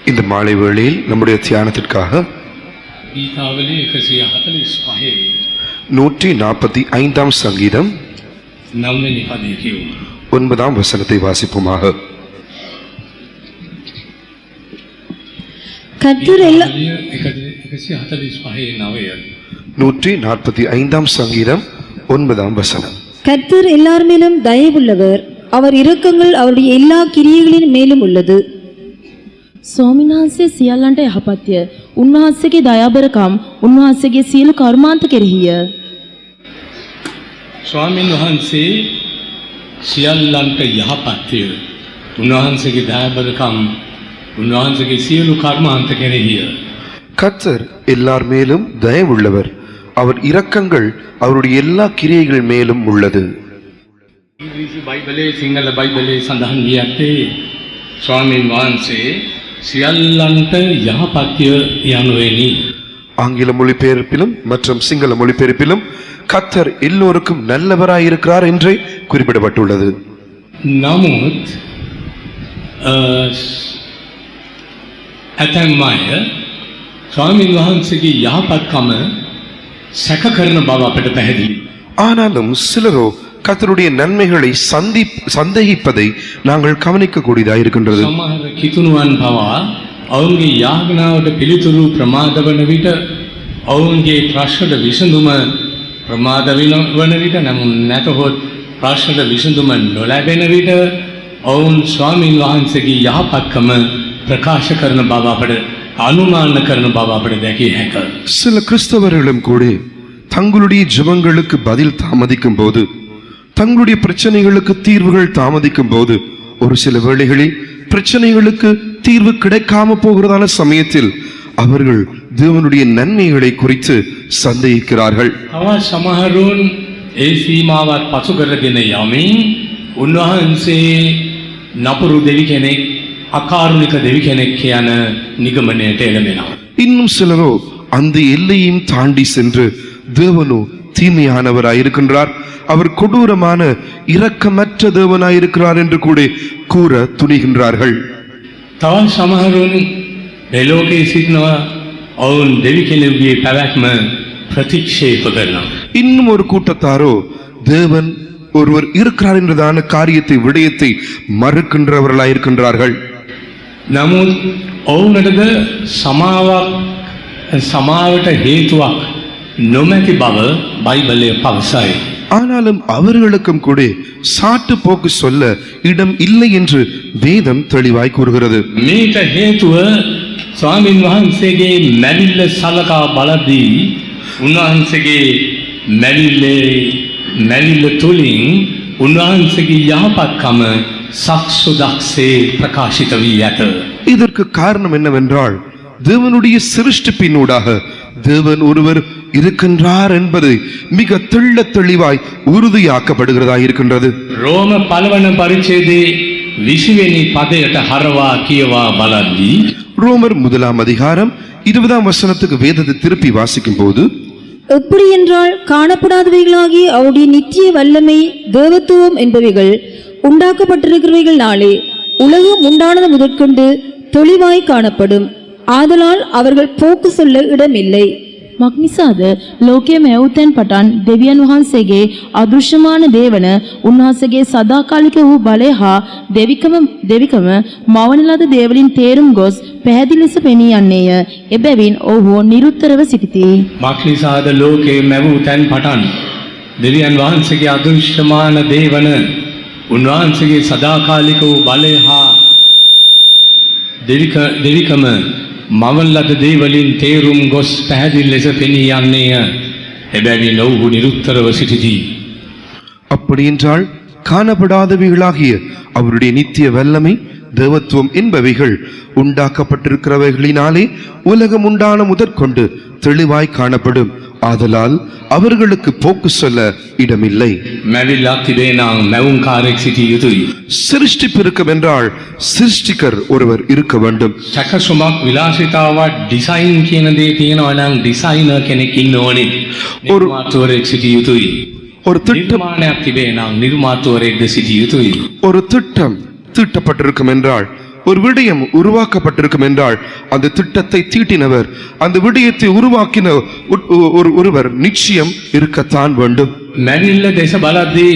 இந்த மாலை வேளையில் நம்முடைய தியானத்திற்காக 145 சங்கீதம் 9 வசனத்தை வாசிப்போமாக. கர்த்தர் 145 சங்கீதம் 9 வசனம். கர்த்தர் எல்லார் மேலும் தயவுள்ளவர், அவர் இரக்கங்கள் அவருடைய எல்லா கிரியைகளின் மேலும் உள்ளது. ස්වාමිනාන්සේ සියල්ලන්ට යහපත්ය. උන්වහන්සේගේ දයාබරකම් උන්වහන්සේගේ සියලු කර්මාන්ත කෙරෙහිය. ස්වාමීන් වහන්සේ සියල්ලන්ට යහපත්ය. උන්වහන්සේගේ දයාබරකම් උන්වහන්සේගේ සියලු කර්මාන්ත කෙරෙහිය. கர்த்தர் எல்லார் மேலும் தயவுள்ளவர், அவர் இரக்கங்கள் அவருடைய எல்லா கிரியைகள் மேலும் உள்ளது. ඉංග්‍රීසි බයිබලයේ සිංහල බයිබලයේ සඳහන් වී ඇත්තේ ස්වාමීන් වහන්සේ සියල්ලන්ට යහපත්ය යනුවෙනි. ஆங்கில மொழிபெயர்ப்பிலும் மற்றும் சிங்கள மொழிபெயர்ப்பிலும் கர்த்தர் எல்லோருக்கும் நல்லவராய் இருக்கிறார் என்றே குறிப்பிடப்பட்டுள்ளது. නමුත් ඇතැම් අය ස්වාමීන් වහන්සේගේ යහපත්කම සැක කරන බව අපට පැහැදිලි. ஆனாலும் சிலரோ கர்த்தருடைய நன்மைகளை சந்தேகிப்பதை நாங்கள் கவனிக்க கூடியதாக இருக்கின்றது. සමහර කිතුණුවන් පවා ඔවුන්ගේ යාඥාවට පිළිතුරු ප්‍රමාද වන විට ඔවුන්ගේ ප්‍රශ්නට විසඳුම ප්‍රමාද වන විට නමුත් නැතහොත් ප්‍රශ්නට විසඳුම නොලැබෙන විට ඔවුන් ස්වාමීන් වහන්සේගේ යහපත්කම ප්‍රකාශ කරන බව අපට අනුමාන කරන බව අපට දැකිය හැකිය. சில கிறிஸ்தவர்களும் கூட தங்களுடைய ஜெபங்களுக்கு பதில் தாமதிக்கும் போது, தங்களுடைய பிரச்சனைகளுக்கு தீர்வுகள் தாமதிக்கும் போது, ஒரு சில வேளைகளில் பிரச்சனைகளுக்கு தீர்வு கிடைக்காம போகிறதான சமயத்தில் அவர்கள் தேவனுடைய நன்மைகளை குறித்து சந்தேகிக்கிறார்கள். තවත් සමහරුන් ඒ සීමාවත් පසු කරගෙන යමින් උන්වහන්සේ නපුරු දෙවි කෙනෙක්, අකාරුණික දෙවි කෙනෙක් කියන නිගමනයට එළඹෙනවා. இன்னும் சிலரோ அந்த எல்லையும் தாண்டி சென்று தேவனோ தீமையானவராயிருக்கின்றார், அவர் கொடூரமான இரக்கமற்ற தேவனாயிருக்கிறார் என்று கூட கூற துணிகின்றார்கள். තවත් සමහරුන් මේ ලෝකයේ සිටිනවා ඔවුන් දෙවි කෙනෙකුගේ පැවැත්ම ප්‍රතික්ෂේප කරනවා. இன்னும் ஒரு கூட்டத்தாரோ தேவன் ஒருவர் இருக்கிறார் என்றதான காரியத்தை விடயத்தை மறுக்கின்றவர்களாயிருக்கின்றார்கள். නමුත් ඔවුනටද සමාවට හේතුවක් නොමැති බව බයිබලය පවසයි. ஆனாலும் அவர்களுக்கும் கூட சாட்டு போக்கு சொல்ல இடம் இல்லை என்று வேதம் தெளிவாய் கூறுகிறது. මේට හේතුව ස්වාමීන් වහන්සේගේ මැරිල්ල සලකා බලද්දී උන්වහන්සේගේ මැරිල්ල තුලින් උන්වහන්සේගේ යහපත්කම සක්සුදක්සේ ප්‍රකාශිත වී ඇත. இதற்கு காரணம் என்னவென்றால் தேவனுடைய சிருஷ்டிப்பினூடாக தேவன் ஒருவர் இருக்கின்றார் என்பது மிக தெள்ள தெளிவாய் உறுதியாக்கப்படுகிறதாக இருக்கின்றது. ரோம 1 පරිච්ඡේදයේ 20 වෙනි පදයට හරවා කියවා බලද්දී ரோமர் 1 அதிகாரம் 20 வசனத்துக்கு வேதத்தை திருப்பி வாசிக்கும் போது, எப்படி என்றால் காணப்படாதவைகளாகிய அவருடைய நித்திய வல்லமை, தேவத்துவம் என்பவைகள் உண்டாக்கப்பட்டிருக்கிறவைகள்னாலே உலகம் உண்டானது முதற்கொண்டு தெளிவாய் காணப்படும். ஆதலால் அவர்கள் போக்கு சொல்ல இடமில்லை. මක්නිසාද ලෝකයේ මැවුතෙන් පටන් දෙවියන් වහන්සේගේ අදෘශ්‍යමාන දේවන උන්වහන්සේගේ සදාකාලික වූ බලය හා දෙවිකම මවන ලද දේවලින් තේරුම් ගොස් පැහැදිලි ලෙස පෙනී යන්නේය. එබැවින් ඔහු නිරුත්තරව සිටිති. මක්නිසාද ලෝකයේ මැවුතෙන් පටන් දෙවියන් වහන්සේගේ අදෘශ්‍යමාන දේවන උන්වහන්සේගේ සදාකාලික වූ බලය හා දෙවිකම මවන ලද දේවලින් තේරුම් ගොස් පැහැදිලි ලෙස පෙනී යන්නේය. එබැවින් ඔහු නිරුත්තරව සිටිති. அப்படியென்றால் காணப்படாதவைகளாகிய அவருடைய நித்திய வல்லமை, தேவத்துவம் என்பவைகள் உண்டாக்கப்பட்டிருக்கிறவைகளினாலே உலகம் உண்டான முதற்கொண்டு தெளிவாய் காணப்படும். ஆதலால் அவர்களுக்கு போக்கு சொல்ல இடமில்லை. මැවිල්ලක් තිබේ නම් මැවුම්කාරයෙක් සිටිය යුතුයි. சிருஷ்டிப்பிருக்கும் என்றால் சிருஷ்டிகர் ஒருவர் இருக்க வேண்டும். සැකසුමක් විලාසිතාවක් ඩිසයින් කියන දේ තියෙනවා නම් ඩිසයිනර් කෙනෙක් ඉන්න ඕනේ. නිර්මාතෘවරයෙක් සිටිය යුතුයි. ஒரு திட்டம் නිර්මාණයක් තිබේ නම් නිර්මාතෘවරයෙක්ද සිටිය යුතුයි. ஒரு திட்டம் தீட்டப்பட்டிருக்கும் என்றால், ஒரு விடயம் உருவாக்கப்பட்டிருக்கும் என்றால், அந்த திட்டத்தை தீட்டினவர், அந்த விடயத்தை உருவாக்கின ஒருவர் நிச்சயம் இருக்கத்தான் வேண்டும். මැරිල්ල දෙස බලද්දී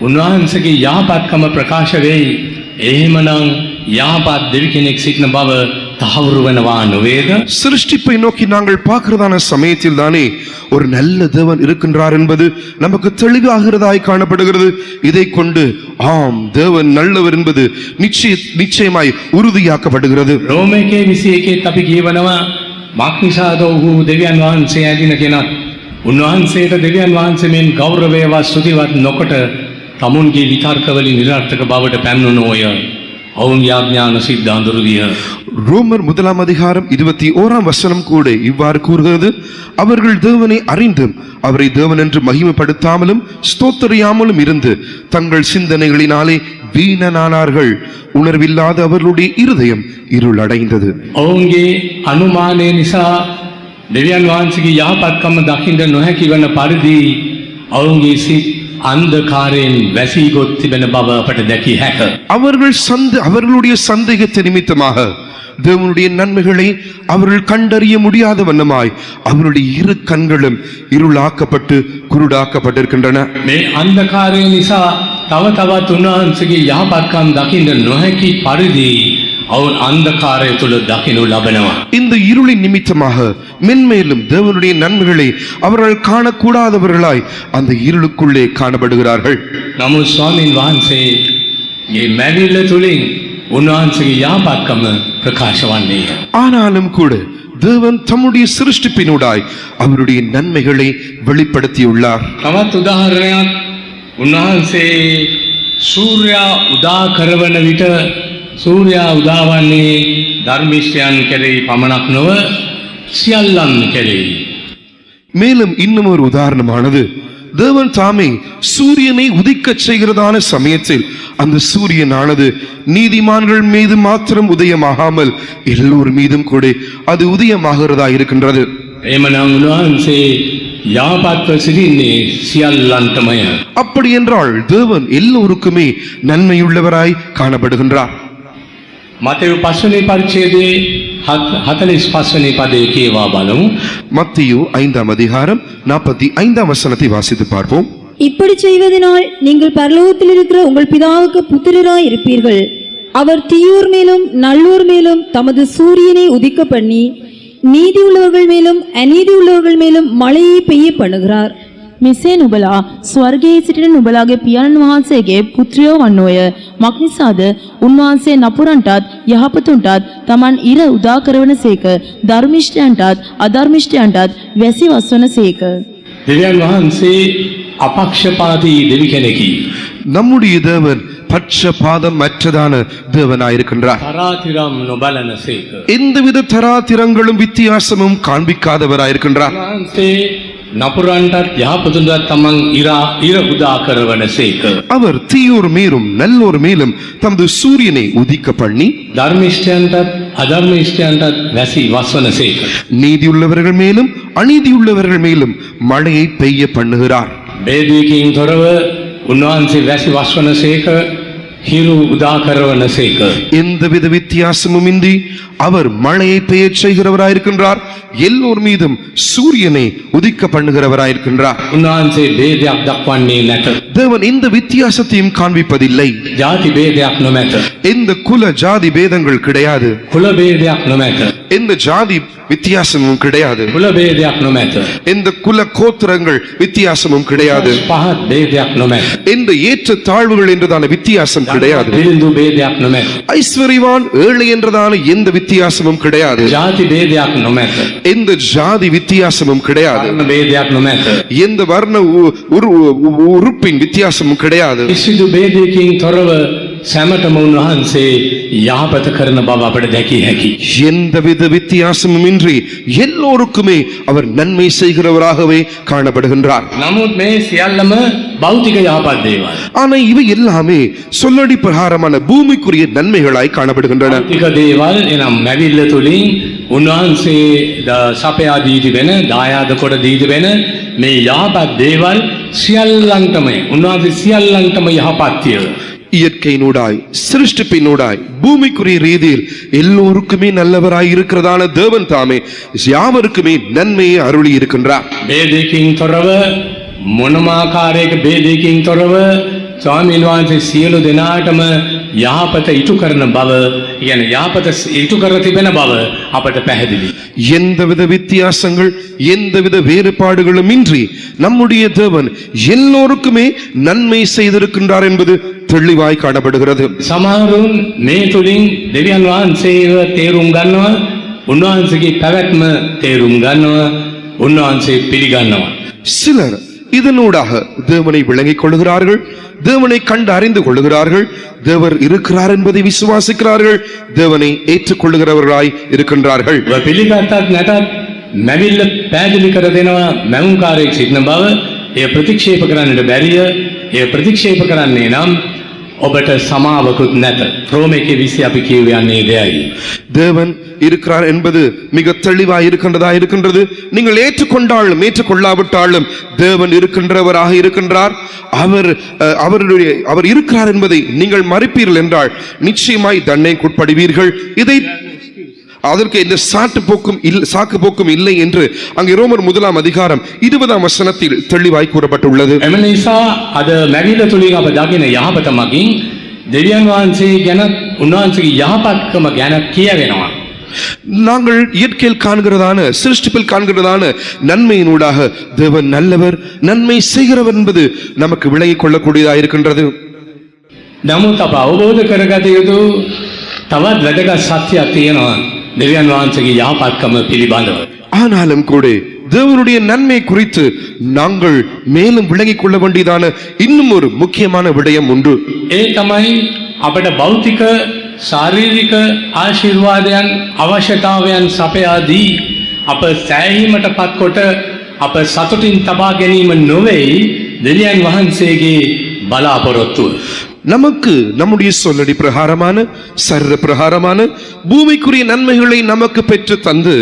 උන්වහන්සේගේ යහපත්කම ප්‍රකාශ වෙයි. එහෙමනම් යහපත් දෙවි කෙනෙක් සිටින බව තහවුරු වෙනවා නොවේද? சிருஷ்டிப்பை நோக்கி நாங்கள் பார்க்கிறதான சமயத்தில் தானே ஒரு நல்ல தேவன் இருக்கின்றார் என்பது நமக்கு தெளிவாகிறதாய் காணப்படுகிறது. இதை கொண்டு ஆம், தேவன் நல்லவர் என்பது நிச்சயமாய் உறுதியாக்கப்படுகிறது. රෝම 1:21 අපි කියවනවා මාක්නිසාද ඔහු දෙවියන් වහන්සේ ඇදින කෙනා. උන්වහන්සේට දෙවියන් වහන්සේ මෙන් ගෞරවයවත් ස්තුතිවත් නොකොට තමුන්ගේ විතර්කවලින් නිරර්ථක බවට පැමිණුණෝය. ඔවුන්ගේ ආඥාන සිද්ධාඳුරු විය. ரோமர் 1:21 கூட இவ்வாறு கூறுகிறது, அவர்கள் தேவனை அறிந்தும் அவரை தேவன் என்று மகிமைப்படுத்தாமலும் ஸ்தோத்தரியாமலும் இருந்து தங்கள் சிந்தனைகளினாலே வீணனானார்கள். உணர்வில்லாத அவர்களுடைய இருதயம் இருளடைந்தது. ඔවුන්ගේ අනුමානය නිසා දෙවියන් වහන්සේගේ යහපත්කම දකින්න නොහැකි වන පරිදි ඔවුන්ගේ සිත් අන්ධකාරයෙන් වැසී ගොස් තිබෙන බව අපට දැකිය හැක. அவர்களுடைய சந்தேகத்தை நிமித்தமாக தேவனுடைய நன்மைகளை அவர்கள் கண்டறிய முடியாத வண்ணமாய் அவருடைய இரு கண்களும் இருளாக்கப்பட்டு குருடாக்கப்பட்டிருக்கின்றன. මේ අන්ධකාරය නිසා තව තවත් උන්වහන්සේගේ යහපත්කම් දකින්න නොහැකි පරිදි ඔවුන් අන්ධකාරය තුල දකිනු ලබනවා. இந்த இருளின் நிமித்தமாக மென்மேலும் தேவனுடைய நன்மைகளை அவர்கள் காணக்கூடாதவர்களாய் அந்த இருளுக்குள்ளே காணப்படுகிறார்கள். නමුත් ස්වාමීන් වහන්සේගේ මැරිල්ල තුලින් උන්වහන්සේගේ යහපත්කම ප්‍රකාශ වන්නේය. ஆனாலும் கூட தேவன் தம்முடைய சிருஷ்டிப்பினூடாய் அவருடைய நன்மைகளை வெளிப்படுத்தியுள்ளார். තවත් උදාහරණයක්, උන්වහන්සේ සූර්යා උදා කරවන විට සූර්යා උදාවන්නේ ධර්මිෂ්ඨයන් කෙරෙහි පමණක් නොව සියල්ලන් කෙරෙහි. மேலும் இன்னும் ஒரு உதாரணமானது, தேவன் தாமே சூரியனை உதிக்கச் செய்கிறதான சமயத்தில் அந்த சூரியனானது நீதிமான்கள் மீது மாத்திரம் உதயமாகாமல் எல்லோர் மீதும் கூட அது உதயமாகிறதா இருக்கின்றது. එමනම් උන්වහන්සේ යහපත්ව සිටින්නේ සියල්ලන්ටමය. அப்படி என்றால் தேவன் எல்லோருக்குமே நன்மையுள்ளவராய் காணப்படுகின்றார். මතෙව් 5 වෙනි පරිච්ඡේදයේ 45 වෙනි පදයේ කියවා බලමු. மத்தேயு 5:45 வாசித்து பார்ப்போம். இப்படி செய்வதனால் நீங்கள் பரலோகத்தில் இருக்கிற உங்கள் பிதாவுக்கு புத்திரராய் இருப்பீர்கள். அவர் தீயோர் மேலும் நல்லோர் மேலும் தமது சூரியனை உதிக்க பண்ணி நீதி உள்ளவர்கள் மேலும் அநீதி உள்ளவர்கள் மேலும் மழையை பெய்ய பண்ணுகிறார். මෙසේ නුඹලා ස්වර්ගයේ සිටින නුඹලාගේ පියාණන් වහන්සේගේ පුත්‍රයෝ වන්නෝය. මක්නිසාද උන්වහන්සේ නපුරන්ටත් යහපතුන්ටත් තමන් ඉර උදා කරවන සේක, ධර්මිෂ්ඨයන්ටත් අධර්මිෂ්ඨයන්ටත් වැසි වස්වන සේක. දෙවියන් වහන්සේ අපක්ෂපාතී දෙවි කෙනෙකි. நம்முடைய தேவன் பட்சபாதம் அற்றதான தேவனாயிருக்கின்றார். තරාතිරම් නොබලන සේක. எந்தவித தராதிரங்களும் வித்தியாசமும் காண்பிக்காதவராயிருக்கின்றார். වහන්සේ නපුරන්ටත් යහපතුන්ටත් තමන් ඉර උදා කරවන සේක. அவர் தீயோர் மேலும் நல்லோர் மேலும் தமது சூரியனை உதிக்க பண்ணி ධර්මිෂ්ඨයන්ටත් අධර්මිෂ්ඨයන්ටත් වැසි වස්වන සේක. நீதியுள்ளவர்கள் மேலும் அநீதியுள்ளவர்கள் மேலும் மழையை பெய்ய பண்ணுகிறார். බේදයකින් තොරව උන්වහන්සේ වැසි වස්වන සේක, හිරු උදා කරවන සේක. எந்தவித வித்தியாசமும் இன்றி அவர் மழையை பெய்யச் செய்கிறவராயிருக்கின்றார். எல்லோர் மீதும் சூரியனை உதிக்க பண்ணுகிறவராயிருக்கின்றார். උන්වහන්සේ ભેදයක් දක්වන්නේ නැත. தேவன் எந்த வித்தியாசத்தையும் காண்பிப்பதில்லை. ජාති ભેදයක් නොමැත. எந்த குல ஜாதி பேதங்கள் கிடையாது. කුල ભેදයක් නොමැත. எந்த ஜாதி வித்தியாசமும் கிடையாது. කුල ભેදයක් නොමැත. எந்த குல கோத்திரங்கள் வித்தியாசமும் கிடையாது. පහත් ભેදයක් නොමැත. எந்த ஏற்ற தாழ்வுகள் என்றதான வித்தியாசம் கிடையாது. දිලිඳු ભેදයක් නොමැත. ஐஸ்வர்யவான் ஏழை என்றதான எந்த வித்தியாசமும் கிடையாது. ජාති ભેදයක් නොමැත. எந்த ஜாதி வித்தியாசமும் கிடையாது. වර්ණ ભેදයක් නොමැත. எந்த வர்ண உறுப்பின் வித்தியாசமும் கிடையாது. කිසිදු ભેදයකින් තොරව සැමටම උන්වහන්සේ යහපත කරන බව අපට දැකිය හැකියි. எந்தவித வித்தியாசமும் இன்றி எல்லோருக்குமே அவர் நன்மை செய்கிறவராகவே காணப்படுகின்றார். නමුත් මේ සියල්ලම භෞතික යහපත් දේවල්. ஆனா இவை எல்லாமே சொல்லடி பிரகாரமான பூமிக்குரிய நன்மைகளாய் காணப்படுகின்றன. භෞතික දේවල් එනම් මැවිල්ල තුලින් උන්වහන්සේ සපයා දී තිබෙන, දායාද කොට දී තිබෙන මේ යහපත් දේවල් සියල්ලන්ටම උන්වහන්සේ සියල්ලන්ටම යහපත්ය. இயற்கையினூடாய் சிருஷ்டிப்பினூடாய் பூமிக்குரிய ரீதியில் எல்லோருக்குமே நல்லவராய் இருக்கிறதான தேவன் தாமே யாவருக்குமே நன்மையை அருளி இருக்கின்றார். බේදයකින් තොරව මොනමාකාරයක බේදයකින් තොරව ස්වාමීන් වහන්සේ සියලු දෙනාටම යහපත ඉටු කරන බව, කියන යහපත ඉටු කර තිබෙන බව අපට පැහැදිලි. எந்தவித வித்தியாசங்கள் எந்தவித வேறுபாடுகளும் இன்றி நம்முடைய தேவன் எல்லோருக்குமே நன்மை செய்திருக்கின்றார் என்பது தெளிவாய் காணப்படுகிறது. සමහරුන් මේ තුලින් දෙවියන් වහන්සේව තේරුම් ගන්නවා, උන්වහන්සේගේ පැවැත්ම තේරුම් ගන්නවා, උන්වහන්සේ පිළිගන්නවා. சிலர் இதனூடாக தேவனை விளங்கிக் கொள்கிறார்கள், தேவனை கண்டு அறிந்து கொள்கிறார்கள், தேவர் இருக்கிறார் என்பதை விசுவாசிக்கிறார்கள், தேவனை ஏற்றுக்கொள்ளுகிறவர்களாய் இருக்கின்றார்கள். ඔබ පිළිගත්තත් නැතත් මැවිල්ල පැහැදිලි කර දෙනවා මැවුම්කාරයෙක් සිටින බව. එය ප්‍රතික්ෂේප කරන්නට බැරිය. එය ප්‍රතික්ෂේප කරන්නේ නම් ඔබට සමාවකුත් නැත. රෝම 1:20 අපි කියවන්නේ දෙයයි. தேவன் இருக்கிறார் என்பது மிக தெளிவாய் இருக்கின்றதா இருக்கின்றது. நீங்கள் ஏற்றுக்கொண்டாலும் ஏற்றுக்கொள்ளாவிட்டாலும் தேவன் இருக்கின்றவராக இருக்கின்றார். அவர் இருக்கிறார் என்பதை நீங்கள் மறுப்பீர்கள் என்றால் நிச்சயமாய் தண்டனைக்குட்படுவீர்கள். இதை அதற்கு இந்த சாக்கு போக்கும் இல்லை என்று அங்கே ரோமர் 1:20 வசனத்தில் தெளிவாய் கூறப்பட்டுள்ளது. එම නිසා අද මැවිල්ල තුලින් අප දකින යහපත මගින් දෙවියන් වහන්සේ ගැන, උන්වහන්සේගේ යහපත්කම ගැන කියවෙනවා. நாங்கள் இயற்கையில் காண்கிறதான சிருஷ்டிப்பில் காண்கிறதான நன்மையினூடாக தேவன் நல்லவர், நன்மை செய்கிறவர் என்பது நமக்கு விளங்கிக் கொள்ளக்கூடியதாக இருக்கின்றது. නමුත් අප අවබෝධ කරගත යුතු තවත් වැදගත් සත්‍යයක් තියෙනවා දෙවියන් වහන්සේගේ යහපත්කම පිළිබඳව. ஆனாலும் கூட தேவனுடைய நன்மை குறித்து நாங்கள் மேலும் விளங்கிக் கொள்ள வேண்டியதான இன்னும் ஒரு முக்கியமான விடயம் உண்டு. ඒ තමයි අපට භෞතික ශාරීරික ආශිර්වාදයන් අවශ්‍යතාවයන් සපයාදී අප සෑහීමටපත් කොට අප සතුටින් තබා ගැනීම නොවේ දෙවියන් වහන්සේගේ බලාපොරොත්තුව. நமக்கு நம்முடைய சொல்லடி பிரகாரமான சரீர பிரகாரமான பூமிக்குரிய நன்மைகளை நமக்கு பெற்று தந்து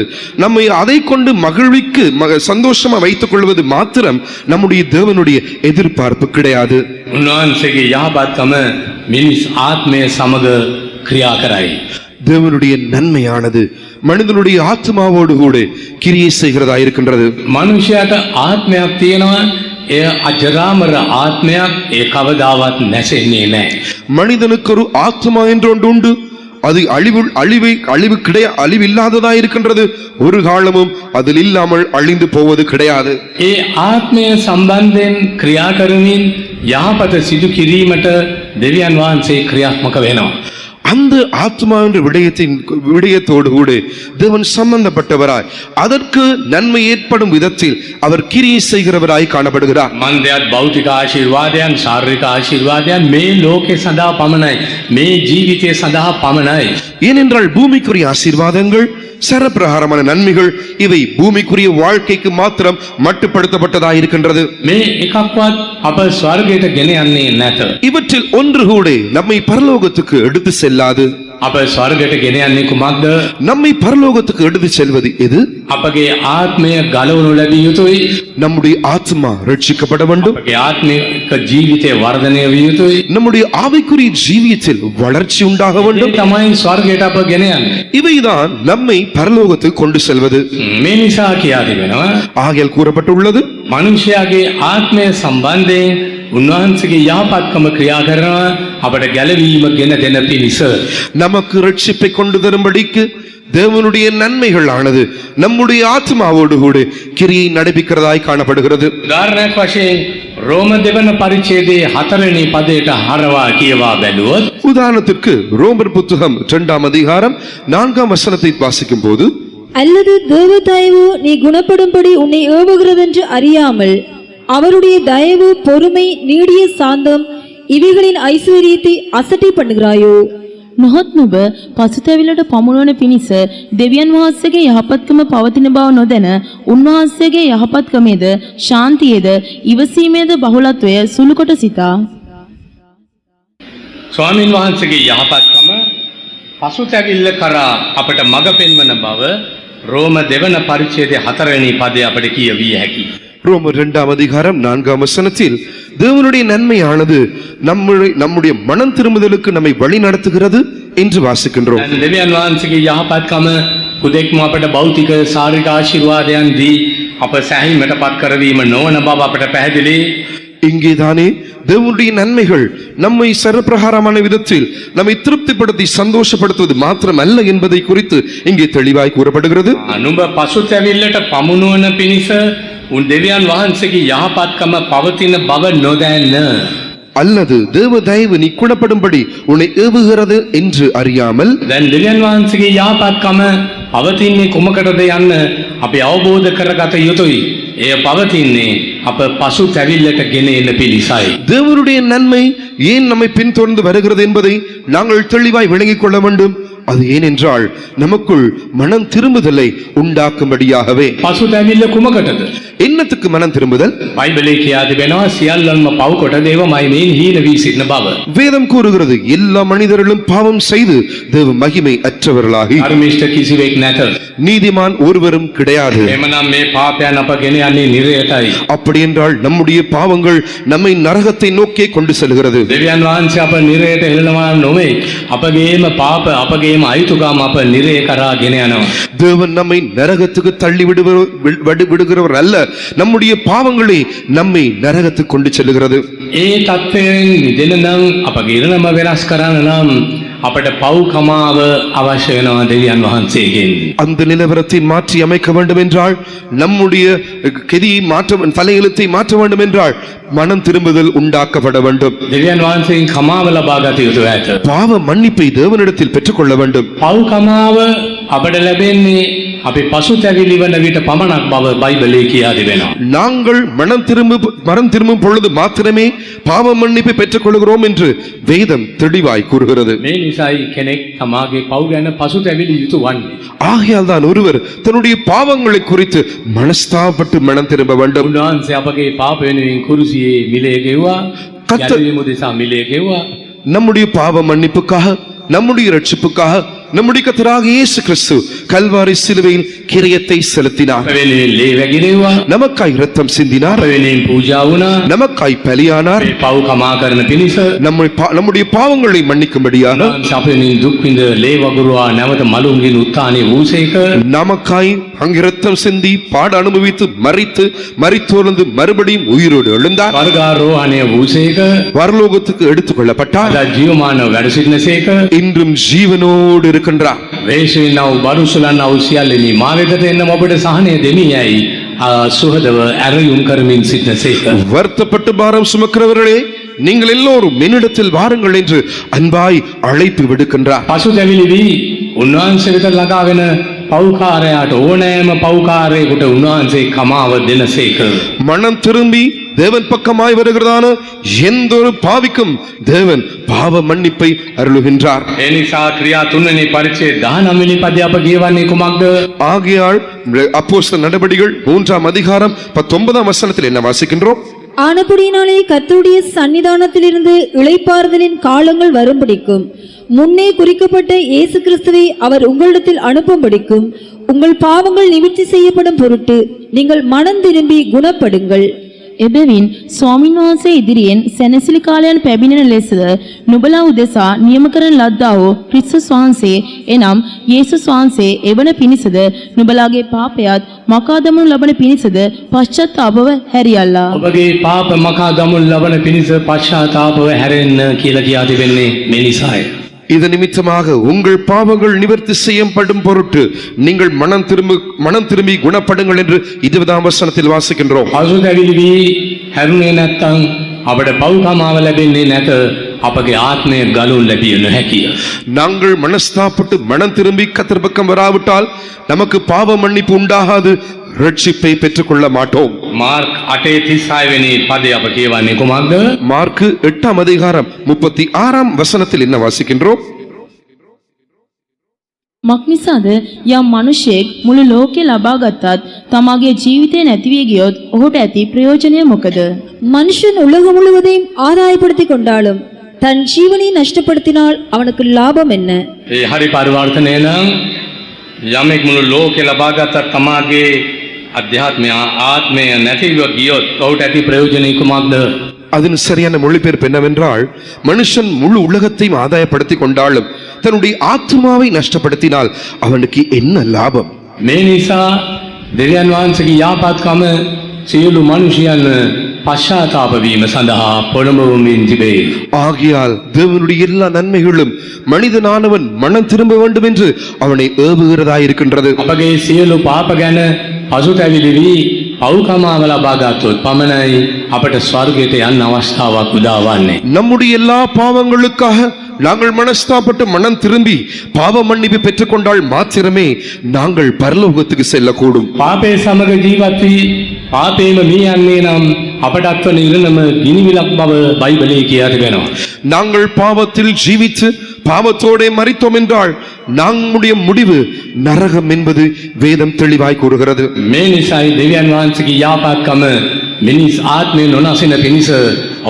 நம்மை அதை கொண்டு மகிழ்விக்கு சந்தோஷமா வைத்துக் கொள்வது மாத்திரம் நம்முடைய தேவனுடைய எதிர்பார்ப்பு கிடையாது. උන්වහන්සේගේ යහපත්කම මිනිස් ආත්මය සමග ක්‍රියා කරයි. தேவனுடைய நன்மையானது மனிதனுடைய ஆத்மாவோடு கூட கிரியை செய்கிறதா இருக்கின்றது. මනුෂ්‍යයාට ආත්මයක් තියෙනවා. එය අජරාමර ආත්මයක්. ඒ කවදාවත් නැසෙන්නේ නැහැ. மனிதனுக்கு ஒரு ஆத்மா என்று ஒன்று உண்டு. அது அழிவில்லாததா இருக்கின்றது. ஒரு காலமும் அதில் இல்லாமல் அழிந்து போவது கிடையாது. ඒ ආත්මය සම්බන්ධයෙන් ක්‍රියා කරමින් යහපත සිදු කිරීමට දෙවියන් වහන්සේ ක්‍රියාත්මක වෙනවා. அந்த ஆத்மா என்ற விடயத்தோடு கூட தேவன் சம்பந்தப்பட்டவராய் அதற்கு நன்மை ஏற்படும் விதத்தில் அவர் கிரியை செய்கிறவராய் காணப்படுகிறார். මන්දයත් භෞතික ආශිර්වාදයන්, ශාරීරික ආශිර්වාදයන් මේ ලෝකේ සඳහා පමණයි, මේ ජීවිතය සඳහා පමණයි. ஏனென்றால் பூமிக்குரிய ஆசீர்வாதங்கள், சரப்பிரகாரமான நன்மைகள் இவை பூமிக்குரிய வாழ்க்கைக்கு மாத்திரம் மட்டுப்படுத்தப்பட்டதாக இருக்கின்றது. මේ එකක්වත් අප ස්වර්ගයට ගෙන යන්නේ නැත. இவற்றில் ஒன்று கூட நம்மை பரலோகத்துக்கு எடுத்து செல்லாது. අප ස්වර්ගයට ගෙන යන්නේ කුමක්ද? நம்மை பரலோகத்துக்கு எடுத்து செல்வது எது? අපගේ ආත්මය ගලවනු ලැබිය යුතුයි. நம்முடைய ஆத்மா ரட்சிக்கப்பட வேண்டும். අපගේ ආත්මික ජීවිතය වර්ධනය විය යුතුයි. நம்முடைய ஆவிக்குரிய ஜீவியத்தில் வளர்ச்சி உண்டாக வேண்டும். ඒ තමයි ස්වර්ගයට අප ගෙන යන්නේ. இவைதான் நம்மை பரலோகத்துக்கு கொண்டு செல்வது. මේ නිසා කියා තිබෙනවා ஆகையால் கூறப்பட்டுள்ளது, මනුෂ්‍යයාගේ ආත්මය සම්බන්ධයෙන් උන්වහන්සේගේ යහපත්කම ක්‍රියා කරනවා අපට ගැලවීම ගෙන දෙන පිණිස. நமக்கு ரட்சிப்பை கொண்டு தரும்படிக்கு தேவனுடைய நன்மைகள் ஆனது நம்முடைய ஆத்மாவோடு கூட கிரியை நடப்பிக்கிறதாய் காணப்படுகிறது. උදාහරණයක් වශයෙන් රෝම දෙවන පරිච්ඡේදයේ 4 වෙනි පදයට හරවා කියවා බැලුවොත්, உதாரணத்திற்கு ரோமர் புத்தகம் 2:4 வசனத்தை வாசிக்கும் போது, அல்லது தேவ தயவு நீ குணப்படும்படி உன்னை ஏவுகிறதென்று அறியாமல் அவருடைய தயவு, பொறுமை, நீடிய சாந்தம் இவைகளின் ஐஸ்வர்யத்தை அசட்டை பண்ணுகிறாயோ? නොහොත් නුඹ පසුතැවිල්ලට පමුණුවන පිණිස දෙවියන් වහන්සේගේ යහපත්කම පවතින බව නොදැන උන්වහන්සේගේ යහපත්කමේද ශාන්තියේද ඉවසීමේද බහුලත්වය සුළුකොට සිතා. ස්වාමීන් වහන්සේගේ යහපත්කම පසුතැවිල්ල කරා අපට මඟ පෙන්වන බව රෝම දෙවන පරිච්ඡේදයේ 4 වෙනි පදයේ අපට කියවිය හැකියි. ரோமர் 2:4 தேவனுடைய நன்மையானது நம்முடைய மனம் திரும்புதலுக்கு நம்மை வழி நடத்துகிறது என்று வாசிக்கின்றோம். දෙවියන් වහන්සේගේ යහපත්කම හුදෙක්ම අපට භෞතික ශාරීරික ආශිර්වාදයන් දී අප සැහැීමටපත් කරවීම නොවන බව අපට පැහැදිලි. இங்கேதானே தேவனுடைய நன்மைகள் நம்மை சர்வப்பிரகாரமான விதத்தில் நம்மை திருப்திப்படுத்தி சந்தோஷப்படுத்துவது மாத்திரமல்ல என்பதை குறித்து இங்கே தெளிவாய் கூறப்படுகிறது. නුඹ පසුතැවිල්ලට පමුණුවන පිණිස උන් දෙවියන් වහන්සේගේ යහපත්කම පවතින බව නොදැන්න. அல்லது தேவ தயவு நீ குணப்படும்படி உன்னை ஏவுகிறது என்று அறியாமல் දැන් දෙවියන් වහන්සේගේ යහපත්කම පවතින්නේ කුමකටද යන්න අපි අවබෝධ කරගත යුතුයි. එය පවතින්නේ අප පසුතැවිල්ලට ගෙන එන පිණිසයි. தேவனுடைய நன்மை ஏன் நம்மை பின்தொடர்ந்து வருகிறது என்பதை நாங்கள் தெளிவாய் விளங்கிக் கொள்ள வேண்டும். அது ஏனென்றால் நமக்குள் மனம் திரும்புதலை உண்டாக்கும்படியாகவே. පසුතැවිල්ල කුමකටද? என்னத்துக்கு மனம் திரும்புதல்? බයිබලයේ කියා තිබෙනවා සියල්ලන්ම පව් කොට දේවමයි මේ හීන වී සිටින බව. வேதம் கூறுகிறது எல்லா மனிதர்களும் பாவம் செய்து தேவ மகிமை அற்றவர்களாகி ධර්මිෂ්ඨ කිසිවෙක් නැත. நீதிமான் ஒருவரும் கிடையாது. එමනම් මේ පාපයන් අප ගෙන යන්නේ නිරයටයි. அப்படி என்றால் நம்முடைய பாவங்கள் நம்மை நரகத்தை நோக்கி கொண்டு செல்கிறது. දෙවියන් වහන්සේ අප නිරයට හෙළනවා නොවේ. අපගේම පාප අපගේම අයුතුකම් අප නිරය කරා ගෙන යනවා. தேவன் நம்மை நரகத்துக்கு தள்ளி விடுகிறவர் அல்ல, நம்முடைய பாவங்களே நம்மை நரகத்துக்கு கொண்டு செல்கிறது. ඒ තත්ත්වයෙන් මිදෙන්න නම් අපගේ ඉරණම වෙනස් කරන්න නම් අපට පව් කමාව අවශ්‍ය වෙනවා දෙවියන් වහන්සේගෙන්. அந்த நிலவரத்தை மாற்றி அமைக்க வேண்டும் என்றால், நம்முடைய கெதியை மாற்ற தலையெழுத்தை மாற்ற வேண்டும் என்றால் மனம் திரும்புதல் உண்டாக்கப்பட வேண்டும். දෙවියන් වහන්සේගෙන් කමාව ලබා ගත යුතු ඇත. பாவ மன்னிப்பை தேவனிடத்தில் பெற்றுக்கொள்ள வேண்டும். පව් කමාව අපට ලැබෙන්නේ අපි පසුතැවිලි වන විට පමණක් බව බයිබලයේ කියා තිබෙනවා. நாங்கள் மனம் திரும்பும் பொழுது மாத்திரமே பாவ மன்னிப்பை பெற்றுக் கொள்கிறோம் என்று வேதம் தெளிவாய் கூறுகிறது. මේ නිසායි කෙනෙක් තමාගේ පව් ගැන පසුතැවිලි යුතු වන්නේ. ஆகையால் தான் ஒருவர் தன்னுடைய பாவங்களை குறித்து மனஸ்தாபப்பட்டு மனம் திரும்ப வேண்டும். උන්වහන්සේ අපගේ පාප වෙනුවෙන් කුරුසියේ මිලේ ගෙව්වා. යැදවීම උදෙසා මිලේ ගෙව්වා. நம்முடைய பாவ மன்னிப்புக்காக, நம்முடைய ரட்சிப்புக்காக நம்முடைய கர்த்தராகிய இயேசு கிறிஸ்து கல்வாரி சிலுவையில் கிரியத்தை செலுத்தினார். අප වෙනුවෙන් ලේ වැගිරෙව්වා. நமக்காய் இரத்தம் சிந்தினார். අප වෙනුවෙන් පූජා වුණා. நமக்காய் பலியானார். මේ පව් කමා කරන පිණිස நம்முடைய பாவங்களை மன்னிக்கும்படியாக අප වෙනුවෙන් දුක් විඳ ලේ වගුරුවා නැවත මලුන්ගින් උත්ථානයේ වූසේක. நமக்காய் அங்கு இரத்தம் சிந்தி பாட அனுபவித்து மரித்தோர்ந்து மறுபடியும் உயிரோடு எழுந்தார். ස්වර්ගාරෝහණය වූසේක. பரலோகத்துக்கு எடுத்துக் கொள்ளப்பட்டார். අද ජීවමානව වැඩ සිටිනසේක. இன்றும் ஜீவனோடு இருக்கின்றார். වේශිනව බරුසලන්නව සියල්ලෙනි මා වෙතට එන්න ඔබට සහනය දෙමි යයි සුහදව ඇරයුම් කරමින් සිටිනසේක. வருத்தப்பட்டு பாரம் சுமக்கிறவர்களே, நீங்கள் எல்லோரும் என்னிடத்தில் வாருங்கள் என்று அன்பாய் அழைப்பு விடுக்கின்றார். පසුතැවිලි වී උන්වහන්සේ වෙත ළඟා වෙන පෞකාරයාට ඕනෑම පෞකාරයෙකුට උන්වහන්සේ කමාව දෙනසේක. மனம் திரும்பி தேவன் பக்கமாய் வருகிறதான எந்த ஒரு பாவிக்கும் தேவன் பாவ மன்னிப்பை அருளுகின்றார். ඒ නිසා ක්‍රියා 3 වෙනි පරිච්ඡේදය 19 වෙනි පදයේ අප කියවන්නේ කුමක්ද? ஆகையால் அப்போஸ்தலர் நடபடிகள் 3:19 என்ன வாசிக்கின்றோம்? ஆனபடியினாலே கர்த்தருடைய சன்னிதானத்திலிருந்து இளைப்பாறுதலின் காலங்கள் வரும்படிக்கும் முன்னே குறிக்கப்பட்ட இயேசு கிறிஸ்துவை அவர் உங்களிடத்தில் அனுப்பும்படிக்கும் உங்கள் பாவங்கள் நிவர்த்தி செய்யப்படும் பொருட்டு நீங்கள் மனம் திரும்பி குணப்படுங்கள். එබැවින් ස්වාමීන් වහන්සේ ඉදිරියෙන් සැනසිලි කාලයන් පැමිණෙන ලෙසද නුඹලා උදෙසා නියම කරන ලද්දා වූ ක්‍රිස්තුස් වහන්සේ එනම් යේසුස් වහන්සේ එවන පිණිසද නුඹලාගේ පාපයත් මකා දමනු ලබන පිණිසද පශ්චාත්තාපව හැරියල්ලා. ඔබගේ පාප මකා දමනු ලබන පිණිස පශ්චාත්තාපව හැරෙන්න කියලා කියා තිබෙන්නේ මේ නිසායි. இது நிமித்தமாக உங்கள் பாவங்கள் நிவர்த்தி செய்யப்படும் பொருட்டு நீங்கள் மனம் திரும்பி குணப்படுங்கள் என்று 20ஆம் வசனத்தில் வாசிக்கின்றோம். පසුතැවිලි වී හැරුණේ නැත්නම් අපට පව් කමාව ලැබෙන්නේ නැත. අපගේ ආත්මය ගලුන් ලැබිය නොහැකිය. நாங்கள் மனஸ்தாபப்பட்டு மனம் திரும்பி கர்த்தர் பக்கம் வராவிட்டால் நமக்கு பாவ மன்னிப்பு உண்டாகாது, ரட்சிப்பை பெற்றுக்கொள்ள மாட்டோம். මාර්ක් 8:36 වෙනි පදයේ අප කියවන්නේ කුමක්ද? மார்க்கு 8ஆம் அதிகாரம் 36ஆம் வசனத்தில் என்ன வாசிக்கின்றோம்? මක්නිසාද යම් මිනිසෙක් මුළු ලෝකේ ලබා ගත්තත් තමාගේ ජීවිතේ නැති වී ගියොත් ඔහුට ඇති ප්‍රයෝජනය මොකද? மனுஷன் உலகம் முழுவதையும் ஆதாயப்படுத்திக் கொண்டாலும் தன் ஜீவனை நஷ்டப்படுத்தினால் அவனுக்கு லாபம் என்ன? ඒ හරි පරිවර්තනය නම් යමෙක් මුළු ලෝකේ ලබා ගත්ත තමාගේ අධ්‍යාත්මය ආත්මය නැතිව ගියොත් ඔහුට ඇති ප්‍රයෝජනය කුමක්ද? அதன் சரியான மொழிபெயர்ப்பு என்னவென்றால், மனுஷன் முழு உலகத்தையும் ஆதாயப்படுத்திக் கொண்டாலும் தன்னுடைய ஆத்மாவை நஷ்டப்படுத்தினால் அவனுக்கு என்ன லாபம்? මේ නිසා දෙවියන් වහන්සේගේ යාපත්කම සියලු මනුෂ්‍යයන් පශ්චාත්තාප වීම සඳහා පොළඹවමින් තිබේ. ஆகையால் தேவனுடைய எல்லா நன்மைகளும் மனிதனானவன் மனம் திரும்ப வேண்டும் என்று அவனை ஏவுகிறதாயிருக்கின்றது. අපගේ සියලු පාප ගැන පසුතැවිලි වී පව්කමාව ලබා ගත්තොත් පමණයි අපට ස්වර්ගයට යන්න අවස්ථාවක් උදා වන්නේ. நம்முடைய எல்லா பாவங்களுக்காக நாங்கள் மனஸ்தாப்பட்டு மனம் திரும்பி பாவ மன்னிப்பு பெற்றுக்கொண்டால் மாத்திரமே நாங்கள் பரலோகத்துக்கு செல்லக்கூடும். පාපේ සමග ජීවත් වී පාපේම මේ යන්නේ නම් අපටත් වන ඉරණම ගිනිවිලක් බව බයිබලයේ කියා තිබෙනවා. நாங்கள் பாவத்தில் ஜீவித்து பாவத்தோடே மரித்தோம் என்றால் நம்முடைய முடிவு நரகம் என்பது வேதம் தெளிவாய் கூறுகிறது. මේ නිසායි දෙවියන් වහන්සේගේ යාපත්කම මිනිස් ආත්මය නොනසින පිණිස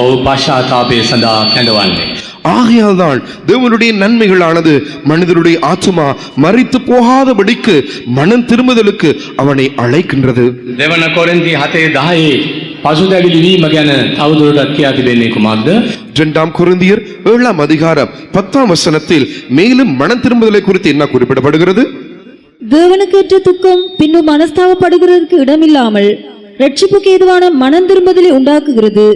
ඔහු පශ්චාත්තාපය සඳහා කැඳවන්නේ. ஆகையால் தான் தேவனுடைய நன்மைகளானது மனிதனுடைய ஆத்மா மரித்து போகாதபடிக்கு மனம் திரும்புதலுக்கு அவனை அழைக்கின்றது. දෙවන කොරින්ති 7:10 පසුතැවිලි වීම ගැන තවදුරටත් කියා තිබෙන්නේ කුමක්ද? 2 கொரிந்தியர் 7 அதிகாரம் 10 வசனத்தில் மேலும் மனம் திரும்புதலை குறித்து என்ன குறிப்பிடப்படுகிறது? தேவனுக்கேற்ற துக்கம் பின்னும் மனஸ்தாபப்படுகிறதுக்கு இடமில்லாமல் ரட்சிப்புக்கு ஏதுவான மனம் திரும்புதலை உண்டாக்குகிறது.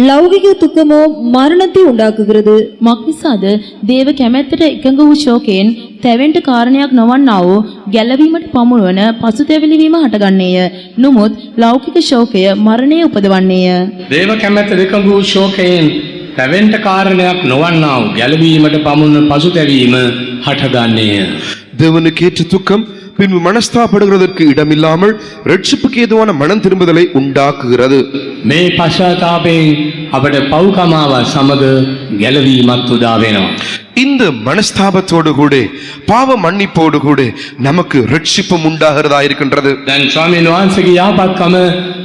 ලෞකික දුකමෝ මරණத்தை උண்டாக்குகிறது. මක්නිසාද දේව කැමැත්තට එකඟ වූ ශෝකයෙන් තැවෙන්ට කාරණයක් නොවන්නා වූ ගැලවීමට පමුණුවන පසුතැවිලි වීම හටගන්නේය. නමුත් ලෞකික ශෝකය මරණය උපදවන්නේය. දේව කැමැත්ත දෙකඟ වූ ශෝකයෙන් තැවෙන්ට කාරණයක් නොවන්නා වූ ගැලවීමට පමුණුවන පසුතැවීම හටගන්නේය. தேவனுக்கு ஏற்ற துக்கம் பின்பு மனஸ்தாபடுகிறதற்கு இடமில்லாமல் ரட்சிப்புக்கு ஏதுவான மனம் திரும்புதலை உண்டாக்குகிறது. මේ පශ්චාත්තාපයෙන් අපට පව්කමාව සමග ගැලවීමක් උදා වෙනවා. இந்த மனஸ்தாபத்தோடு கூட பாவ மன்னிப்போடு கூட நமக்கு ரட்சிப்பும் உண்டாகிறதா இருக்கின்றது. දැන් ස්වාමීන් වහන්සේගේ යාපත්කම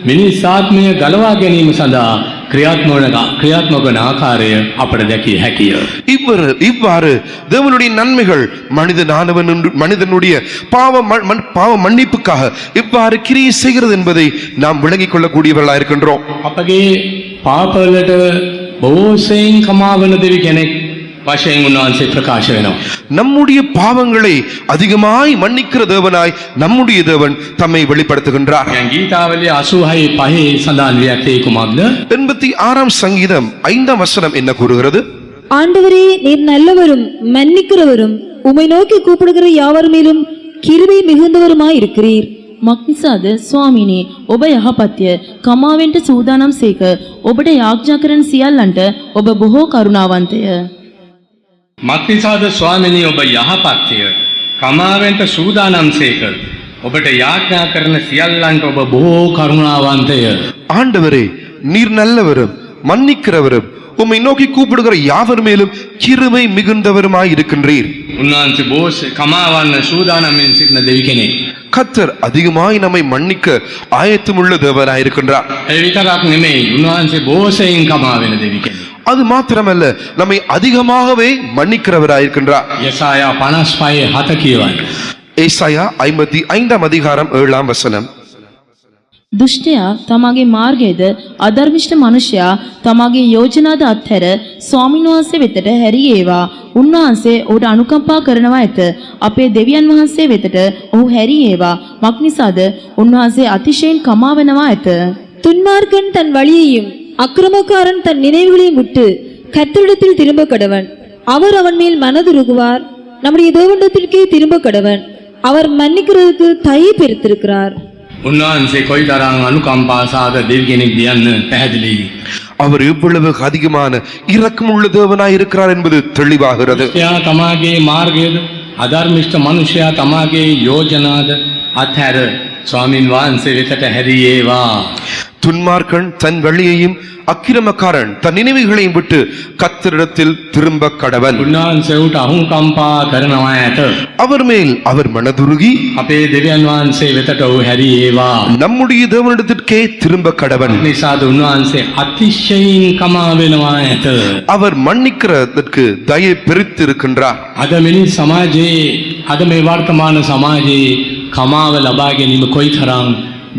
මිනිස් ආත්මය ගලවා ගැනීම සඳහා ක්‍රියාත්මක වන ආකාරය අපට දැකිය හැකිය. இவ்வாறு தேவனுடைய நன்மைகள் மனிதனுடைய பாவ மன்னிப்புக்காக இவ்வாறு கிரியை செய்கிறது என்பதை நாம் விளங்கிக் கொள்ளக்கூடியவர்களாக இருக்கின்றோம். අපගේ පාපවලට බොහෝසෙයින් කමාවන දෙවි කෙනෙක් වශයෙන් උන්වහන්සේ ප්‍රකාශ වෙනවා. நம்முடைய பாவங்களை அதிகமாய் மன்னிக்கிற தேவனாய் நம்முடைய தேவன் தம்மை வெளிப்படுத்துகின்றார். දැන් ගීතාවලිය 86:5 සඳහන් වියත්තේ කුමක්ද? 86 சங்கீதம் 5 வசனம் என்ன கூறுகிறது? ஆண்டவரே, நீர் நல்லவரும் மன்னிக்கிறவரும் உம்மை நோக்கி கூப்பிடுகிற யாவர் மேலும் கிருபை மிகுந்தவருமாய் இருக்கிறீர். මක්නිසාද ස්වාමීනි, ඔබ යහපත්ය, කමාවෙන්ට සූදානම් සේක. ඔබට යාඥා කරන සියල්ලන්ට ඔබ බොහෝ කරුණාවන්තය. මක්නිසාද ස්වාමිනී, ඔබ යහපත්ය, කමාවෙන්ට සූදානම් සේක. ඔබට යාඥා කරන සියල්ලන්ට ඔබ බොහෝ කරුණාවන්තය. ஆண்டவரே, நீர் நல்லவரும் மன்னிக்கிறவரும் உம்மை நோக்கி கூப்பிடுகிற யாவர் மேலும் கிருபை மிகுந்தவருமாய் இருக்கின்றீர். උන්වහන්සේ බොහෝ කමාවන්න සූදානම්ෙන් සිටින දෙවි කෙනෙක්. கர்த்தர் அதிகமாய் நம்மை மன்னிக்க ஆயத்தமுள்ள தேவனாய் இருக்கின்றார். ඒ විතරක් නෙමෙයි, උන්වහන්සේ බොහෝසෙයින් කමා වෙන දෙවි කෙනෙක්. அது மாத்திரமல்ல, நம்மை அதிகமாகவே மன்னிக்கிறவராய் இருக்கின்றார். යසායා 55:7 කියවන්නේ. ஏசாயா 55 அதிகாரம் 7 வசனம். දුෂ්ටයා තමාගේ මාර්ගයේද අධර්මිෂ්ඨ මනුෂ්‍යයා තමාගේ යෝජනාද අත්හැර ස්වාමීන් වහන්සේ වෙතට හැරියේවා. උන්වහන්සේ ඔහුට අනුකම්පා කරනවා ඇත. අපේ දෙවියන් වහන්සේ වෙතට ඔහු හැරියේවා. මක්නිසාද උන්වහන්සේ අතිශයින් කමාවනවා ඇත. துன்மார்க்கன் தன் வழியையும் அக்கிரமக்காரன் தன் நினைவுகளையும் விட்டு கர்த்தரிடத்தில் திரும்ப கடவன். அவர் அவன் மேல் மனதுருகுவார். நம்முடைய தேவனிடத்திற்கே திரும்ப கடவன். அவர் மன்னிக்கிறதுக்கு தயை பெருத்திருக்கிறார். උන්වහන්සේ කොයිතරම් අනුකම්පා සාගත දෙවි කෙනෙක්ද යන්න පැහැදිලි. அவர் எவ்வளவு அதிகமான இரக்கமுள்ள தேவனாய் இருக்கிறார் என்பது தெளிவாகிறது. එයා තමාගේ මාර්ගයේද අධර්මිෂ්ඨ මනුෂ්‍යයා තමාගේ යෝජනාද අත්හැර ස්වාමින් වහන්සේ වෙතට හැරියේවා. துன்மார்க்கன் தன் வழியையும் அக்கிரமக்காரன் தன் நினைவுகளையும் விட்டு கர்த்தரிடத்தில் திரும்ப கடவன். උන්වහන්සේ උට අහුම්කම්පා කරනවා ඇත. அவர் மேல் அவர் மனதுருகி අපේ දෙවියන් වහන්සේ වෙතට ඔහු හැරියේවා. நம்முடைய தேவனிடத்திற்கே திரும்ப கடவன். නිසාද උන්වහන්සේ අතිශයින් කමා වෙනවා ඇත. அவர் மன்னிக்கிறதற்கு தயை பெருத்திருக்கின்றார். අද මිනිස් සමාජයේ, අද මේ වර්තමාන සමාජයේ කමාව ලබා ගැනීම කොයිතරම්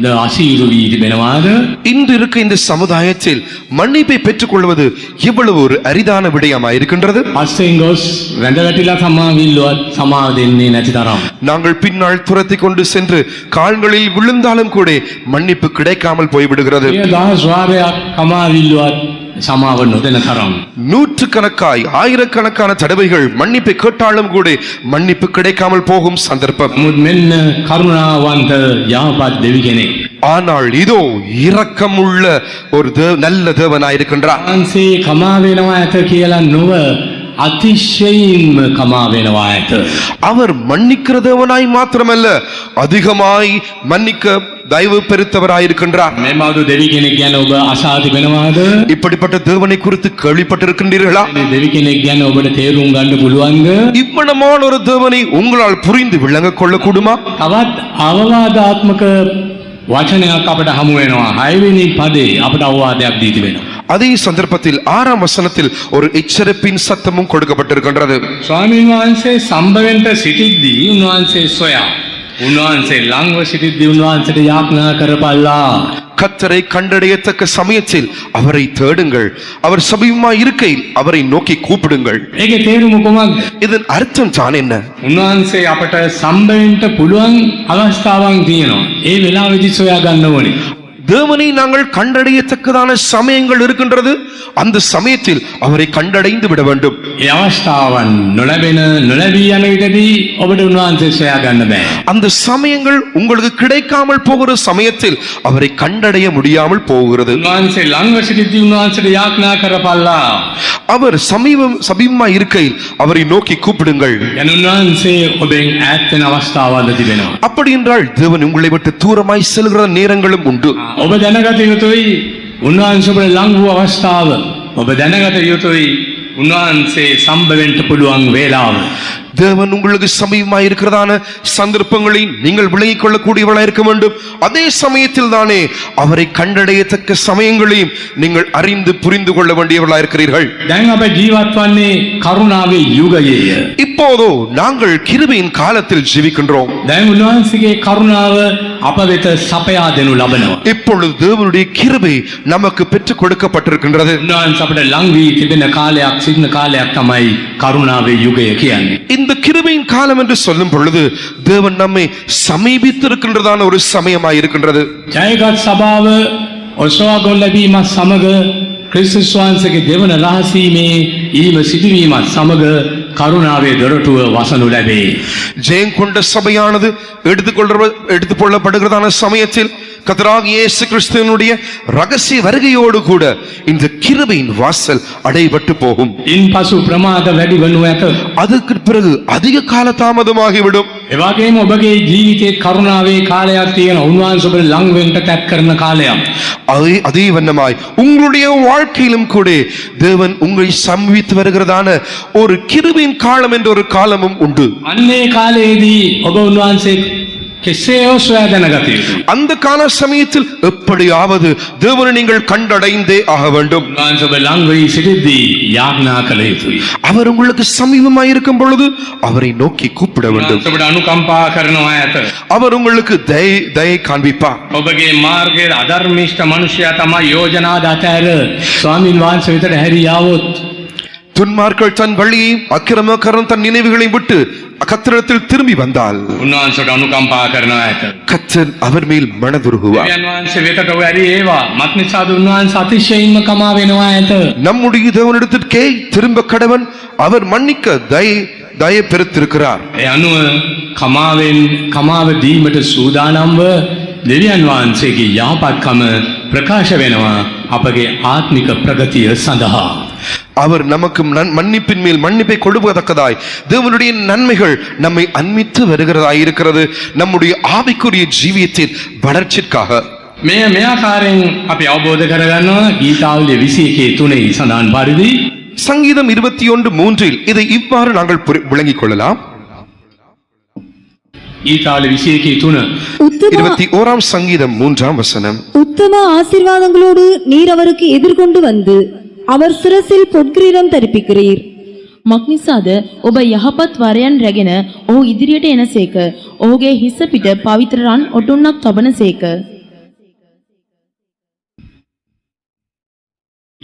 ද අසීරු වී තිබෙනවාද? இன்று இருக்க இந்த சமுதாயத்தில் மன்னிப்பை பெற்றுக்கொள்வது எவ்வளவு ஒரு அரிதான விடயமாய் இருக்கின்றது. පස්සෙන් ගොස් වැඳ වැටිලා සමාවිල්ලුවත් සමාව දෙන්නේ නැති තරම්. நாங்கள் பின்னால் துரத்தி கொண்டு சென்று கால்களில் விழுந்தாலும் கூட மன்னிப்பு கிடைக்காமல் போய்விடுகிறது. එය දහස් වාරයක් කමාවිල්ලුවත් සමාව නොදෙන තරම්. நூற்றுக்கணக்காய் ஆயிரக்கணக்கான தடவைகள் மன்னிப்பை கேட்டாலும் கூட மன்னிப்பு கிடைக்காமல் போகும் சந்தர்ப்பம். නමුත් මෙන්න කරුණාවන්ත යහපත් දෙවි කෙනෙක්. ஆனால் இதோ இரக்கமுள்ள ஒரு நல்ல தேவனாயிருக்கின்றார். වහන්සේ කමා වෙනවා ඇත කියලා නොව අතිශයින්ම කමා වෙනවා ඇත. அவர் மன்னிக்கிற தேவனாய் மாத்திரமல்ல அதிகமாய் மன்னிக்க தயவு பெருத்தவராயிருக்கின்றார். මේ බඳු දෙවි කෙනෙක් ගැන ඔබ අසා තිබෙනවාද? இப்படிப்பட்ட தேவனை குறித்து கேள்விப்பட்டிருக்கின்றீர்களா? මේ දෙවි කෙනෙක් ගැන ඔබට තේරුම් ගන්න පුළුවන්ද? இவ்வளமான ஒரு தேவனை உங்களால் புரிந்து விளங்க கொள்ளக்கூடுமா? තවත් අවවාදාත්මක වචනයක් අපට හමු වෙනවා. 6 වෙනි පදේ අපට අවවාදයක් දී තිබෙනවා. அதே சந்தர்ப்பத்தில் 6ஆம் வசனத்தில் ஒரு எச்சரிப்பின் சத்தமும் கொடுக்கப்பட்டிருக்கின்றது. ස්වාමීන් වහන්සේ සම්බවෙන්ට සිටිද්දී උන්වහන්සේ සොයා උන්වහන්සේ ළඟව සිටිද්දී උන්වහන්සේට යාඥා කරපල්ලා. கர்த்தரை கண்டடையத்தக்க சமயத்தில் அவரை தேடுங்கள், அவர் சமீபமாய் இருக்கையில் அவரை நோக்கி கூப்பிடுங்கள். ඒකේ තේරුම කොහොමද? இதன் அர்த்தம் தான் என்ன? උන්වහන්සේ අපට සම්බවෙන්ට පුළුවන් අවස්ථාවක් තියෙනවා. ඒ වෙලාවෙදි සොයා ගන්න ඕනේ. தேவனை நாங்கள் கண்டடையத்தக்கதான சமயங்கள் இருக்கின்றது. அந்த சமயத்தில் அவரை கண்டடைந்து விட வேண்டும். ඒ අවස්ථාවන් නොලැබී යන විටදී ඔබට උන්වහන්සේ සොයා ගන්න බෑ. அந்த சமயங்கள் உங்களுக்கு கிடைக்காமல் போகிற சமயத்தில் அவரை கண்டடைய முடியாமல் போகிறது. උන්වහන්සේ ළඟව සිටිද්දී උන්වහන්සේට යාඥා කරපල්ලා. அவர் சமீபமாய் இருக்கையில் அவரை நோக்கி கூப்பிடுங்கள். යන උන්වහන්සේ ඔබෙන් ඈත් වෙන අවස්ථාවල් තිබෙනවා. அப்படி என்றால் தேவன் உங்களை விட்டு தூரமாய் செல்கிற நேரங்களும் உண்டு. ඔබ දැනගත යුතුයි උන්වහන්සේ ඔබට ළඟ වූ අවස්ථාව. ඔබ දැනගත යුතුයි උන්වහන්සේ සම්බවෙන්ට පුළුවන් වේලාව. தேவன் உங்களுக்கு சமீபமாய் இருக்கிறதான சந்தர்ப்பங்களை நீங்கள் விளங்கிக் கொள்ளக்கூடியவர்களாக இருக்க வேண்டும். அதே சமயத்தில் தானே அவரை கண்டடையத்தக்க சமயங்களையும் நீங்கள் அறிந்து புரிந்து கொள்ள வேண்டியவர்களாக இருக்கிறீர்கள். දැන් අප ජීවත් වන්නේ කරුණාවේ යුගයේ. இப்போதோ நாங்கள் கிருபையின் காலத்தில் ஜீவிக்கின்றோம். දැන් උන්වහන්සේගේ කරුණාව අප වෙත සපයා දෙනු ලබනවා. இப்பொழுது தேவனுடைய கிருபை நமக்கு பெற்றுக் கொடுக்கப்பட்டிருக்கின்றது. උන්වහන්සේ අපට ළඟ වී තිබෙන කාලයක් සිටින කාලයක් තමයි කරුණාවේ යුගය කියන්නේ. இந்த கிருபையின் காலம் என்று சொல்லும் பொழுது தேவன் நம்மை சமீபித்திருக்கின்றதான ஒரு சமயமாய் இருக்கின்றது. ජයගත් සභාව ඔසවාගොන් ලැබීමත් සමග ක්‍රිස්තුස් වහන්සේගේ දෙවන රහසීමේ ඊම සිදුවීමත් සමග කරුණාවේ දොරටුව වසනු ලැබේ. ஜெயம் கொண்ட சபையானது எடுத்துக்கொள்ளப்படுகிறதான சமயத்தில் கர்த்தராகிய இயேசு கிறிஸ்துவினுடைய ரகசிய வருகையோடு கூட இந்த கிருபையின் வாசல் அடைபட்டு போகும். ඉන්පසු ප්‍රමාද වැඩි වනු ඇත. அதற்கு பிறகு அதிக கால தாமதமாகிவிடும். ඒ වගේම ඔබගේ ජීවිතයේ කරුණාවේ කාලයක් තියෙන උන්වහන්සේ ඔබ ළඟ වෙන්න තැත් කරන කාලයක්. அதே வண்ணமாய் உங்களுடைய வாழ்க்கையிலும் கூட தேவன் உங்களை சமீபித்து வருகிறதான ஒரு கிருபையின் காலம் என்ற ஒரு காலமும் உண்டு. අන්නේ කාලයේදී ඔබ උන්වහන්සේ කෙසේ සොයා දැනගත යුතුයි. அந்த கால சமயத்தில் எப்படியாவது தேவனை நீங்கள் கண்டடைந்தே ஆக வேண்டும். උන්වහන්සේ ඔබ ළඟ වී සිටිද්දී යාඥා කළ යුතුයි. அவர் உங்களுக்கு சமீபமாய் இருக்கும் பொழுது அவரை நோக்கி கூப்பிட வேண்டும். උන්වහන්සේ ඔබට අනුකම්පා කරනවා ඇත. அவர் உங்களுக்கு தயை காண்பிப்பார். ඔබගේ මාර්ගයේ අධර්මිෂ්ඨ මනුෂ්‍යයා තමයි යෝජනා දතර ස්වාමීන් වහන්සේ වෙතට හැරී ආවොත් துன்மார்கள் தன் வழியையும் அக்கிரமக்காரன் தன் நினைவுகளையும் விட்டு கர்த்தரிடத்தில் திரும்பி வந்தால் උන්වහන්සේට අනුකම්පා කරනවා ඇත. கர்த்தர் அவர் மேல் மனதுருகுவார். දෙවියන් වහන්සේ වෙතට ඔබ ඇරී ඒවා මත්නිසාද උන්වහන්සේ අතිශයින්ම කමා වෙනවා ඇත. நம்முடைய தேவனிடத்திற்கே திரும்ப கடவன் அவர் மன்னிக்க தயை பெருத்திருக்கிறார். ඒ අනුව කමාව දීමට සූදානම්ව දෙවියන් වහන්සේගේ යහපත්කම ප්‍රකාශ වෙනවා අපගේ ආත්මික ප්‍රගතිය සඳහා. அவர் நமக்கு மன்னிப்பின் மேல் மன்னிப்பை கொடுப்பதற்கதாய் தேவனுடைய நன்மைகள் நம்மை அன்மித்து வருகிறதாய் இருக்கிறது. நம்முடைய ஆவிக்குரிய ஜீவியத்தின் வளர்ச்சிக்காக මේ ආකාරයෙන් අපි අවබෝධ කරගන්නවා ගීතාවලිය 21:3 සඳහන් පරිදි. சங்கீதம் 21:3 இதை இவ்வாறு நாங்கள் விளங்கிக் கொள்ளலாம். ගීතාවලිය 21:3 21ஆம் சங்கீதம் 3ஆம் வசனம். உத்தம ஆசீர்வாதங்களோடு நீர் அவருக்கு எதிர்கொண்டு வந்து அவர் சிரசில் பொற்கிரீடம் தரிப்பிக்கிறீர். මක්නිසාද ඔබ යහපත් වරයන් රැගෙන ඔහු ඉදිරියට එනසේක. ඔහුගේ හිස පිට පවිත්‍ර රන් ඔටුන්නක් තබනසේක.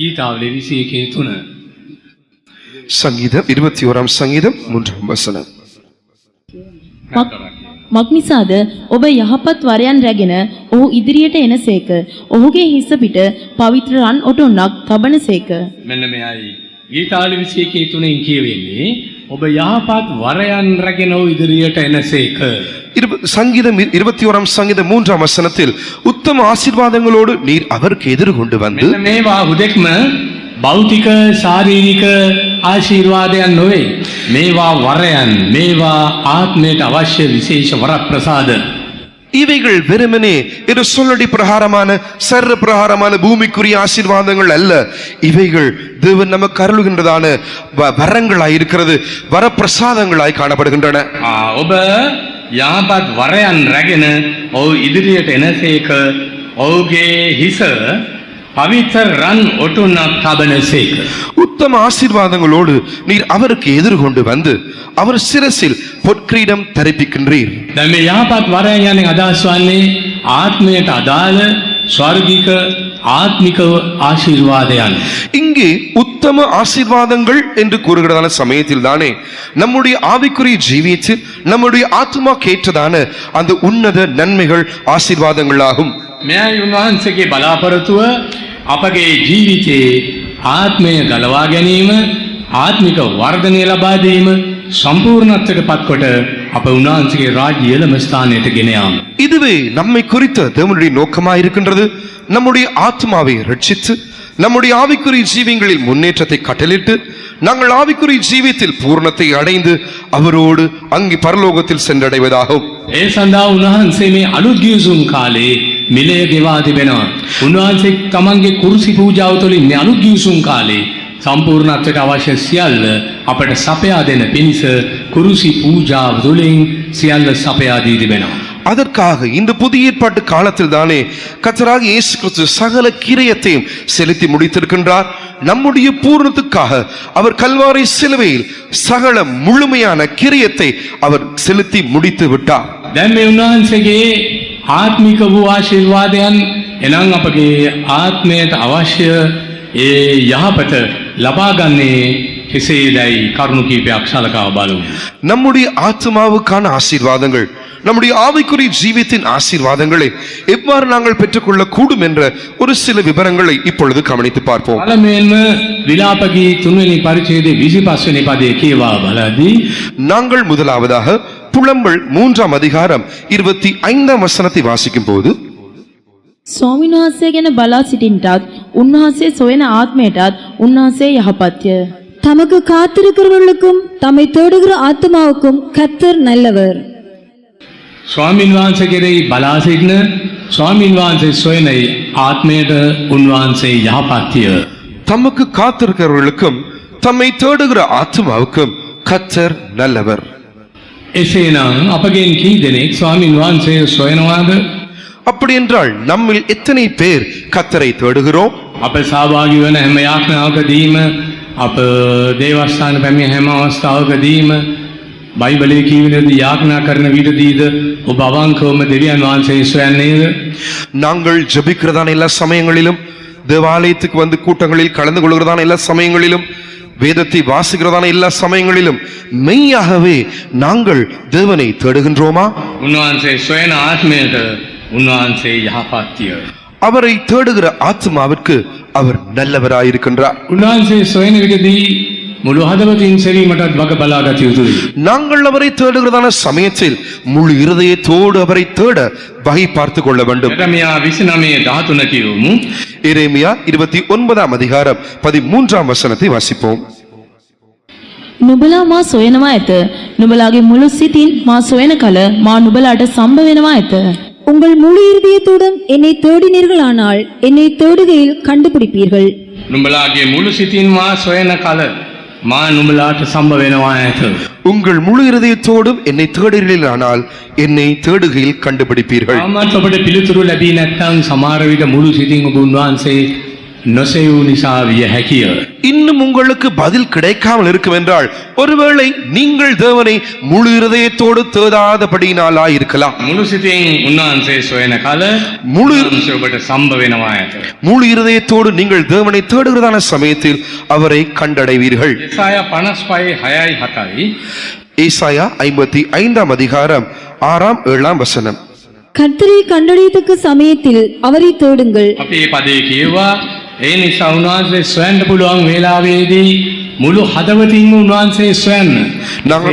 ගීතාවලි 21:3 சங்கீதம் 21 சங்கீதம் 3 வசனம். මක්නිසාද ඔබ යහපත් වරයන් රැගෙන ඔහු ඉදිරියට එනසේක. ඔහුගේ හිස පිට පවිත්‍ර රන් ඔටුන්නක් තබනසේක. මෙන්න මෙයයි ගීතාවලි 21:3 කියවෙන්නේ ඔබ යහපත් වරයන් රැගෙන ඔහු ඉදිරියට එනසේක. சங்கீதம் 21 சங்கீதம் 3 வசனத்தில் உத்தம ஆசீர்வாதங்களோடு நீர் அவருக்கு எதிர்கொண்டு வந்து මෙන්න මේවා හුදෙක්ම භෞතික ශාරීරික ආශිර්වාදයන් නොවේ. මේවා වරයන්, මේවා ආත්මයට අවශ්‍ය විශේෂ වරප්‍රසාද. இவைகள் வெறுமனே ஒரு சொல்லடி பிரகாரமான சர்ர பிரகாரமான பூமிக்குரிய ஆசீர்வாதங்கள் அல்ல. இவைகள் தேவன் நமக்கு அருளுகின்றதான வரங்களாய் இருக்கிறது, வரப்பிரசாதங்களாய் காணப்படுகின்றன. ඔබ යහපත් වරයන් රැගෙන ඔහු ඉදිරියට එනසේක. ඔහුගේ හිස පවිත්‍ර රන් ඔටුන්නක් තබනසේක. உத்தம ஆசீர்வாதங்களோடு நீர் அவருக்கு எதிர்கொண்டு வந்து அவர் சிரசில் பொற்கிரீடம் தரிப்பிக்கின்றீர். දැන් මේ යහපත් වරයන් යන්නේ අදහස් වන්නේ ආත්මයට අදාළ ස්වර්ගික ආත්මික ආශිර්වාදයන්. இங்கே உத்தம ஆசீர்வாதங்கள் என்று கூறுகிறதான சமயத்தில் தானே நம்முடைய ஆவிக்குரிய ஜீவியத்தில் நம்முடைய ஆத்மா கேட்டதான அந்த உன்னத நன்மைகள் ஆசீர்வாதங்களாகும். මෙයයි උන්වහන්සේගේ බලාපොරොත්තුව අපගේ ජීවිතයේ ආත්මය ගලවා ගැනීම, ආත්මික වර්ධනය ලබා දීම, සම්පූර්ණත්වයට පත්කොට අප උන්වහන්සේගේ රාජ්‍ය ඉහළම ස්ථානයට ගෙන යාම. இதுவே நம்மை குறித்த தேவனுடைய நோக்கமாய் இருக்கின்றது. நம்முடைய ஆத்மாவை ரட்சித்து நம்முடைய ஆவிக்குரிய ஜீவியங்களில் முன்னேற்றத்தை கட்டளிட்டு நாங்கள் ஆவிக்குரிய ஜீவியத்தில் பூர்ணத்தை அடைந்து அவரோடு அங்கே பரலோகத்தில் சென்றடைவதாகும். ඒ සඳහා උන්වහන්සේ මේ අලුත් ගිවිසුම් කාලේ මිලය ගෙවා තිබෙනවා. උන්වහන්සේ තමන්ගේ කුරුසි පූජාව තුළින් මේ අලුත් ගිවිසුම් කාලේ සම්පූර්ණත්වයට අවශ්‍ය සියල්ල අපට සපයා දෙන පිණිස කුරුසි පූජාව තුළින් සියල්ල සපයා දී තිබෙනවා. அதற்காக இந்த புதிய ஏற்பாட்டு காலத்தில் தானே கர்த்தராகிய இயேசு கிறிஸ்து சகல கிரியத்தையும் செலுத்தி முடித்திருக்கின்றார். நம்முடைய பூர்ணத்துக்காக அவர் கல்வாரி சிலுவையில் சகல முழுமையான கிரியத்தை அவர் செலுத்தி முடித்து விட்டார். දැන් මේ උන්වහන්සේගේ ආත්මික වූ ආශිර්වාදයන් එනම් අපගේ ආත්මයට අවශ්‍ය ඒ යහපත ලබා ගන්නේ කෙසේදයි කරුණු කීපයක් සලකා බලමු. நம்முடைய ஆத்மாவுக்கான ஆசீர்வாதங்கள், நம்முடைய ஆவிக்குரிய ஜீவியத்தின் ஆசீர்வாதங்களை எவ்வாறு நாங்கள் பெற்றுக்கொள்ள கூடும் என்ற ஒரு சில விவரங்களை இப்பொழுது கவனித்து பார்ப்போம். පළමුවෙන්ම විලාපගී 3 වෙනි පරිච්ඡේදයේ 25 වෙනි පදයේ කියවා බලද්දී நாங்கள் முதலாவதாக புலம்பல் 3 அதிகாரம் 25 வசனத்தை வாசிக்கும் போது ස්වාමීන් වහන්සේ ගැන බලා සිටින්නටත් උන්වහන්සේ සොයන ආත්මයටත් උන්වහන්සේ යහපත්ය. தமக்கு காத்திருக்கிறவர்களுக்கும் தம்மை தேடுகிற ஆத்மாவுக்கும் கர்த்தர் நல்லவர். ස්වාමීන් වහන්සේ කෙරෙහි බලා සිටින ස්වාමීන් වහන්සේ සොයන ආත්මයට උන්වහන්සේ යහපත්ය. தமக்கு காத்திருக்கிறவர்களுக்கும் தம்மை தேடுகிற ஆத்மாவுக்கும் கர்த்தர் நல்லவர். එසේනම් අපගෙන් කී දෙනෙක් ස්වාමීන් වහන්සේ සොයනවාද? அப்படி என்றால் நம்மில் எத்தனை பேர் கர்த்தரை தேடுகிறோம்? අප සහභාගී වන හැම යාඥාවකදීම අප දේවස්ථාන පැමිණ හැම අවස්ථාවකදීම බයිබලයේ කියවෙනදී යාඥා කරන විටදීද ඔබ අවංකවම දෙවියන් වහන්සේ සොයන්නේද? நாங்கள் ஜெபிக்கிறதான எல்லா சமயங்களிலும், தேவாலயத்துக்கு வந்து கூட்டங்களில் கலந்து கொள்கிறதான எல்லா சமயங்களிலும், வேதத்தை வாசிக்கிறதான எல்லா சமயங்களிலும் மெய்யாகவே நாங்கள் தேவனை தேடுகின்றோமா? උන්වහන්සේ සොයන ආත්මයට උන්වහන්සේ යහපත්ය. அவரை தேடுகிற ஆத்மாவிற்கு அவர் நல்லவராயிருக்கின்றார். උන්වහන්සේ සොයන විටදී මුළු හදවතින් සෙවීමටත් වග බලාගත යුතුයි. நாங்கள் அவரை தேடுகிறதான சமயத்தில் முழு இருதயத்தோடு அவரை தேட வகை பார்த்து கொள்ள வேண்டும். එරමියා 29:13 කියවමු. எரேமியா 29 அதிகாரம் 13 வசனத்தை வாசிப்போம். නුඹලා මා සොයනවා ඇත. නුඹලාගේ මුළු සිතින් මා සොයන කල මා නුඹලාට සම්බ වෙනවා ඇත. உங்கள் முழு இருதயத்தோடும் என்னை தேடினீர்களானால் என்னை தேடுகையில் கண்டுபிடிப்பீர்கள். නුඹලාගේ මුළු සිතින් මා සොයන කල මා නුඹලාට සම්බ වෙනවා ඇත. உங்கள் முழு இருதயத்தோடும் என்னை தேடுகிறீர்களானால் என்னை தேடுகையில் கண்டுபிடிப்பீர்கள். තාමත් ඔබට පිළිතුරු ලැබී නැත්නම් සමහර විට මුළු සිතින් ඔබ උන්වහන්සේ නොසෙවූ නිසා විය හැකිය. இன்னும் உங்களுக்கு பதில் கிடைக்காமல் இருக்கும் என்றால் ஒருவேளை நீங்கள் தேவனை முழு இருதயத்தோடு தேடாதபடியினாலா இருக்கலாம். මුළු සිතින් උන්වහන්සේ සොයන කල මුළු උන්වහන්සේ ඔබට සම්භ වෙනවා ඇත. முழு இருதயத்தோடு நீங்கள் தேவனை தேடுகிறதான சமயத்தில் அவரை கண்டடைவீர்கள். යසායා 55 6යි 7යි ஏசாயா 55 அதிகாரம் 6 7 வசனம். கர்த்தரை கண்டடையத்தக்க சமயத்தில் அவரை தேடுங்கள். අපි මේ පදේ කියුවා ඒ නිසා උන්වහන්සේ සොයන්න පුළුවන් වේලාවේදී මුළු හදවතින්ම උන්වහන්සේ සොයන්න.